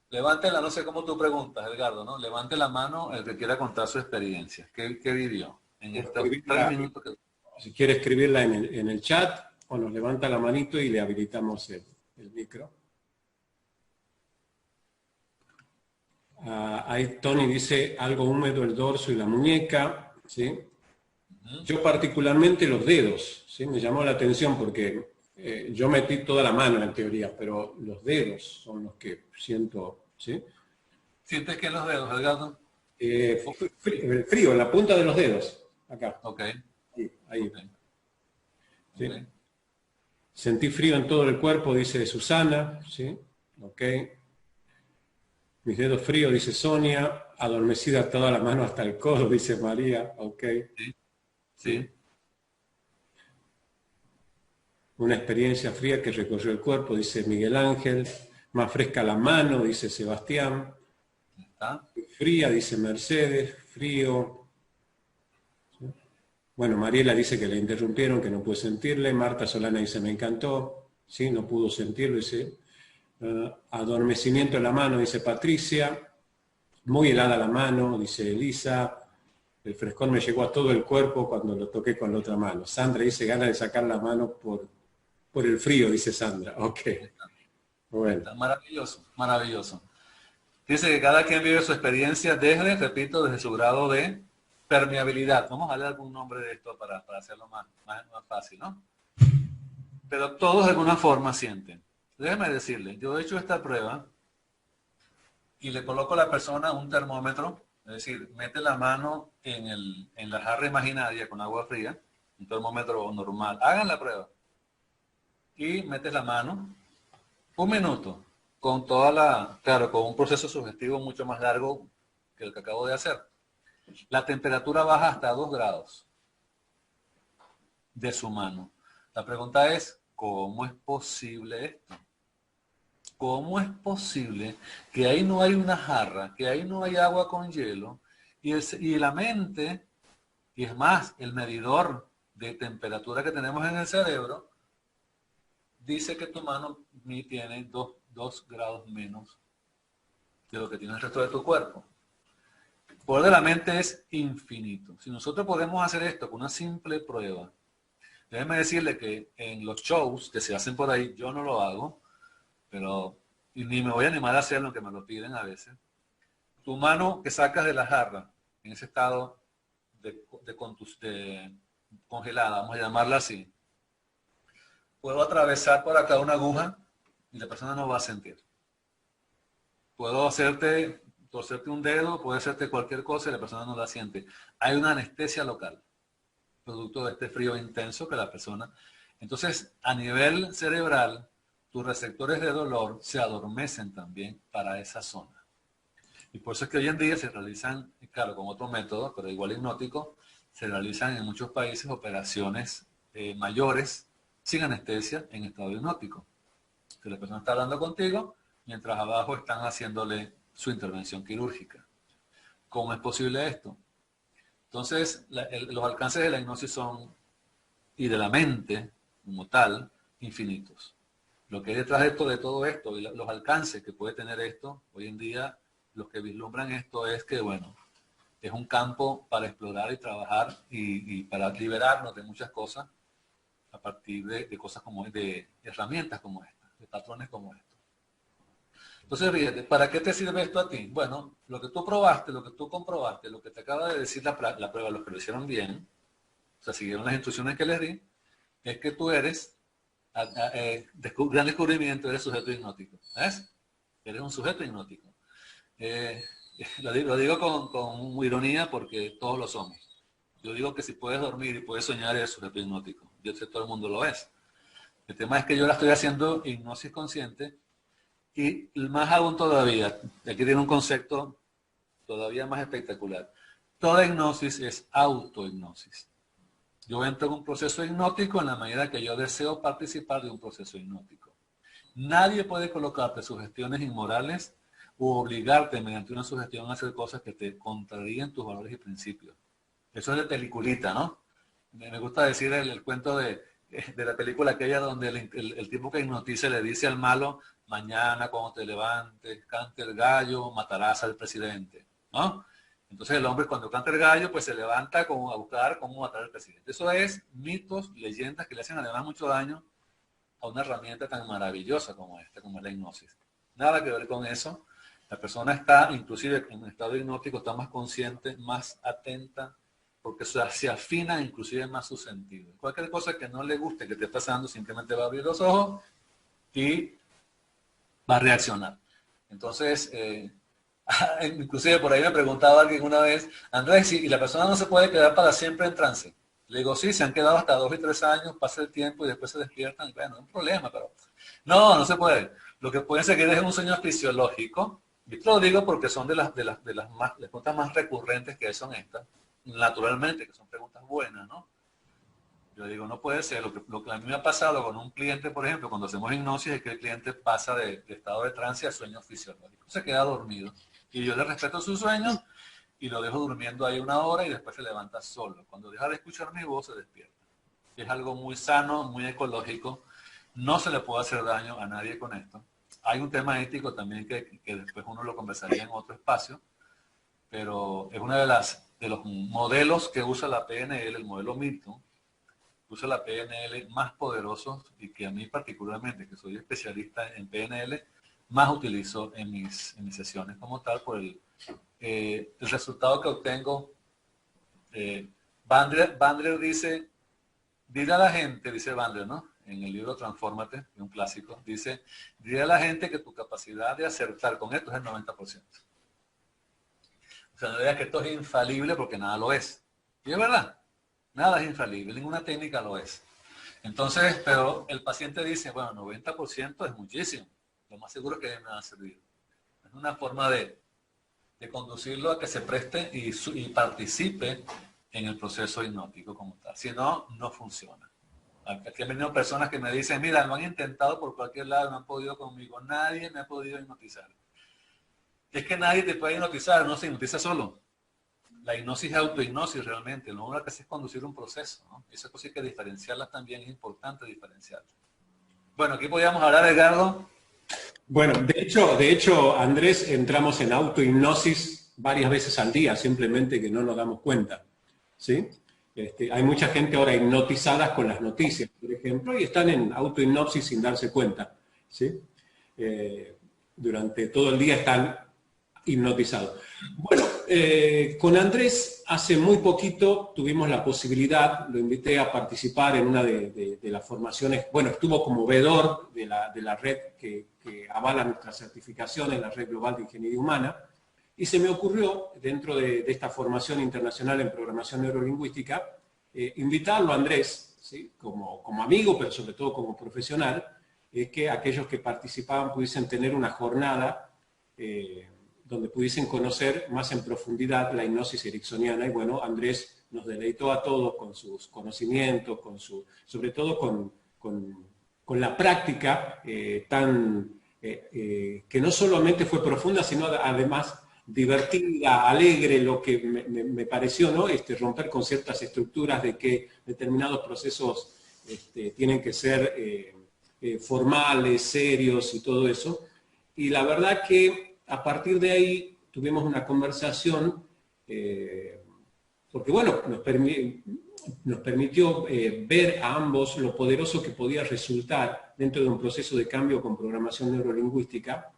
B: Levántela, no sé cómo tú preguntas, Edgardo, ¿no? Levante la mano el que quiera contar su experiencia. ¿Qué vivió en estos 3 minutos?
A: Si quiere escribirla en el chat, o nos levanta la manito y le habilitamos el micro. Ahí Tony dice algo húmedo el dorso y la muñeca, ¿sí? Yo particularmente los dedos, ¿sí? Me llamó la atención porque yo metí toda la mano en teoría, pero los dedos son los que siento, ¿sí?
B: ¿Sientes que en los dedos, Edgardo?
A: Frío, en la punta de los dedos, acá.
B: Ok.
A: Ahí.
B: Okay.
A: ¿Sí?
B: Okay.
A: Sentí frío en todo el cuerpo, dice Susana, ¿sí? Ok. Mis dedos fríos, dice Sonia. Adormecida toda la mano hasta el codo, dice María. Ok.
B: Sí. Sí.
A: Una experiencia fría que recorrió el cuerpo, dice Miguel Ángel. Más fresca la mano, dice Sebastián.
B: ¿Está?
A: Fría, dice Mercedes. Frío. Bueno, Mariela dice que le interrumpieron, que no puede sentirle. Marta Solana dice, me encantó. ¿sí? No pudo sentirlo, dice. Adormecimiento en la mano, dice Patricia. Muy helada la mano, dice Elisa. El frescor me llegó a todo el cuerpo cuando lo toqué con la otra mano. Sandra dice, gana de sacar la mano por el frío, dice Sandra. Ok. Bueno.
B: Maravilloso, maravilloso. Dice que cada quien vive su experiencia desde, repito, desde su grado de permeabilidad. Vamos a darle algún nombre de esto para hacerlo más fácil, ¿no? Pero todos de alguna forma sienten. Déjeme decirle, yo he hecho esta prueba y le coloco a la persona un termómetro, es decir, mete la mano en la jarra imaginaria con agua fría, un termómetro normal. Hagan la prueba. Y metes la mano, 1 minuto, con claro, con un proceso sugestivo mucho más largo que el que acabo de hacer. La temperatura baja hasta 2 grados de su mano. La pregunta es, ¿cómo es posible esto? ¿Cómo es posible que ahí no hay una jarra, que ahí no hay agua con hielo y la mente, y es más, el medidor de temperatura que tenemos en el cerebro, dice que tu mano tiene 2 grados menos de lo que tiene el resto de tu cuerpo? El poder de la mente es infinito. Si nosotros podemos hacer esto con una simple prueba, déjeme decirle que en los shows que se hacen por ahí, yo no lo hago, pero y ni me voy a animar a hacerlo, aunque me lo piden a veces. Tu mano que sacas de la jarra, en ese estado de congelada, vamos a llamarla así, puedo atravesar por acá una aguja y la persona no va a sentir. Puedo torcerte un dedo, puedo hacerte cualquier cosa y la persona no la siente. Hay una anestesia local, producto de este frío intenso que la persona... Entonces, a nivel cerebral, tus receptores de dolor se adormecen también para esa zona. Y por eso es que hoy en día se realizan, claro, con otro método, pero igual hipnótico, se realizan en muchos países operaciones mayores sin anestesia en estado hipnótico. Que la persona está hablando contigo, mientras abajo están haciéndole su intervención quirúrgica. ¿Cómo es posible esto? Entonces, los alcances de la hipnosis son, y de la mente como tal, infinitos. Lo que hay detrás de todo esto y los alcances que puede tener esto, hoy en día, los que vislumbran esto es que, bueno, es un campo para explorar y trabajar y para liberarnos de muchas cosas a partir de cosas de herramientas como esta, de patrones como estos. Entonces, fíjate, ¿para qué te sirve esto a ti? Bueno, lo que tú probaste, lo que tú comprobaste, lo que te acaba de decir la prueba, los que lo hicieron bien, o sea, siguieron las instrucciones que les di, es que tú eres, gran descubrimiento, eres sujeto hipnótico. ¿Ves? Eres un sujeto hipnótico. Lo digo con ironía porque todos lo somos. Yo digo que si puedes dormir y puedes soñar, eres sujeto hipnótico. Yo sé que todo el mundo lo es. El tema es que yo la estoy haciendo hipnosis consciente y más aún todavía, aquí tiene un concepto todavía más espectacular. Toda hipnosis es autohipnosis. Yo entro en un proceso hipnótico en la medida que yo deseo participar de un proceso hipnótico. Nadie puede colocarte sugestiones inmorales o obligarte mediante una sugestión a hacer cosas que te contrarían tus valores y principios. Eso es de peliculita, ¿no? Me gusta decir el cuento de la película aquella donde el tipo que hipnotiza le dice al malo, mañana cuando te levantes, cante el gallo, matarás al presidente, ¿no? Entonces el hombre cuando canta el gallo, pues se levanta a buscar cómo matar al presidente. Eso es mitos, leyendas que le hacen además mucho daño a una herramienta tan maravillosa como esta, como es la hipnosis. Nada que ver con eso. La persona está, inclusive en un estado hipnótico, está más consciente, más atenta, porque se afina inclusive más su sentido. Cualquier cosa que no le guste que esté pasando, simplemente va a abrir los ojos y va a reaccionar. Entonces, inclusive por ahí me preguntaba alguien una vez, Andrés, ¿y la persona no se puede quedar para siempre en trance? Le digo, sí, se han quedado hasta 2 y 3 años, pasa el tiempo y después se despiertan. Bueno, es un problema, pero no se puede. Lo que pueden seguir es un sueño fisiológico. Y te lo digo porque son de las preguntas más recurrentes que son estas, naturalmente, que son preguntas buenas, ¿no? Yo digo, no puede ser. Lo que a mí me ha pasado con un cliente, por ejemplo, cuando hacemos hipnosis, es que el cliente pasa de estado de trance a sueño fisiológico. Se queda dormido. Y yo le respeto su sueño y lo dejo durmiendo ahí 1 hora y después se levanta solo. Cuando deja de escuchar mi voz, se despierta. Es algo muy sano, muy ecológico. No se le puede hacer daño a nadie con esto. Hay un tema ético también que después uno lo conversaría en otro espacio, pero es uno de los modelos que usa la PNL, el modelo Milton, usa la PNL más poderoso y que a mí particularmente, que soy especialista en PNL, más utilizo en mis sesiones como tal por el resultado que obtengo. Bandler dice, dile a la gente, dice Bandler, ¿no? En el libro Transfórmate, de un clásico, dice, dile a la gente que tu capacidad de acertar con esto es el 90%. O sea, no digas que esto es infalible porque nada lo es. Y es verdad, nada es infalible, ninguna técnica lo es. Entonces, pero el paciente dice, bueno, 90% es muchísimo. Lo más seguro es que me va a servir. Es una forma de conducirlo a que se preste y participe en el proceso hipnótico como tal. Si no, no funciona. Aquí han venido personas que me dicen, mira, lo han intentado por cualquier lado, no han podido conmigo, nadie me ha podido hipnotizar. Es que nadie te puede hipnotizar, no se hipnotiza solo. La hipnosis es autohipnosis realmente, lo único que hace es conducir un proceso, ¿no? Esa cosa hay que diferenciarlas también, es importante diferenciarlas. Bueno, aquí podríamos hablar, Edgardo.
A: Bueno, de hecho, Andrés, entramos en autohipnosis varias veces al día, simplemente que no nos damos cuenta, ¿sí? Hay mucha gente ahora hipnotizada con las noticias, por ejemplo, y están en autohipnosis sin darse cuenta, ¿sí? Durante todo el día están hipnotizado. Bueno, con Andrés hace muy poquito tuvimos la posibilidad, lo invité a participar en una de las formaciones, bueno, estuvo como vedor de la red que avala nuestra certificación en la Red Global de Ingeniería Humana, y se me ocurrió, dentro de esta formación internacional en programación neurolingüística, invitarlo a Andrés, ¿sí? como amigo, pero sobre todo como profesional, que aquellos que participaban pudiesen tener una jornada donde pudiesen conocer más en profundidad la hipnosis ericksoniana. Y bueno, Andrés nos deleitó a todos con sus conocimientos, sobre todo con la práctica que no solamente fue profunda, sino además divertida, alegre, lo que me pareció, ¿no? Romper con ciertas estructuras de que determinados procesos tienen que ser formales, serios y todo eso. Y la verdad que a partir de ahí tuvimos una conversación, porque bueno, nos permitió ver a ambos lo poderoso que podía resultar dentro de un proceso de cambio con programación neurolingüística,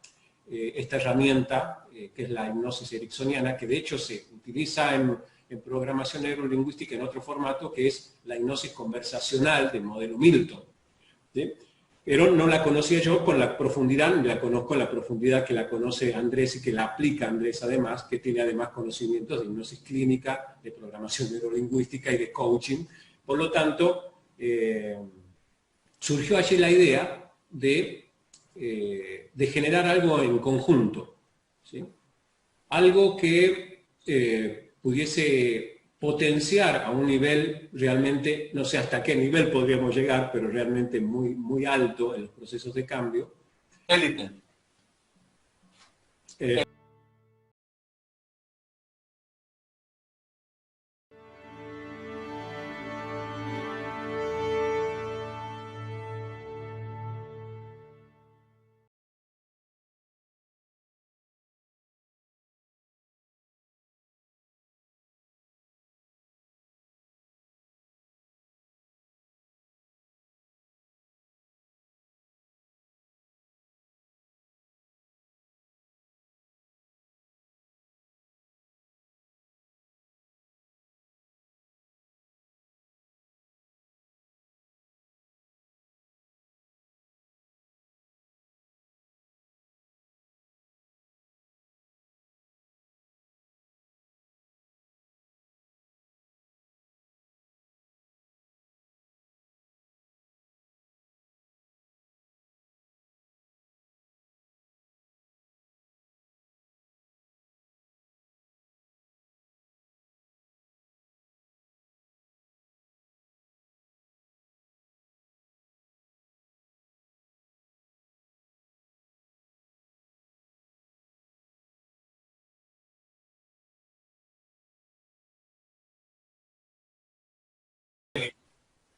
A: esta herramienta que es la hipnosis ericksoniana, que de hecho se utiliza en programación neurolingüística en otro formato, que es la hipnosis conversacional del modelo Milton, ¿sí? Pero no la conocía yo con la profundidad, la conozco en la profundidad que la conoce Andrés y que la aplica Andrés además, que tiene además conocimientos de hipnosis clínica, de programación neurolingüística y de coaching. Por lo tanto, surgió allí la idea de generar algo en conjunto, ¿sí? Algo que pudiese potenciar a un nivel realmente, no sé hasta qué nivel podríamos llegar, pero realmente muy, muy alto en los procesos de cambio.
B: Élite.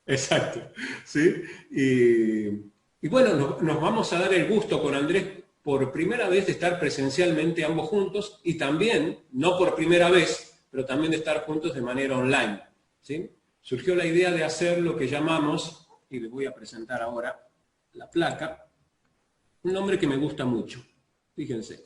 A: Exacto, ¿sí? Y bueno, nos vamos a dar el gusto con Andrés por primera vez de estar presencialmente ambos juntos y también, no por primera vez, pero también de estar juntos de manera online, ¿sí? Surgió la idea de hacer lo que llamamos, y les voy a presentar ahora la placa, un nombre que me gusta mucho, fíjense.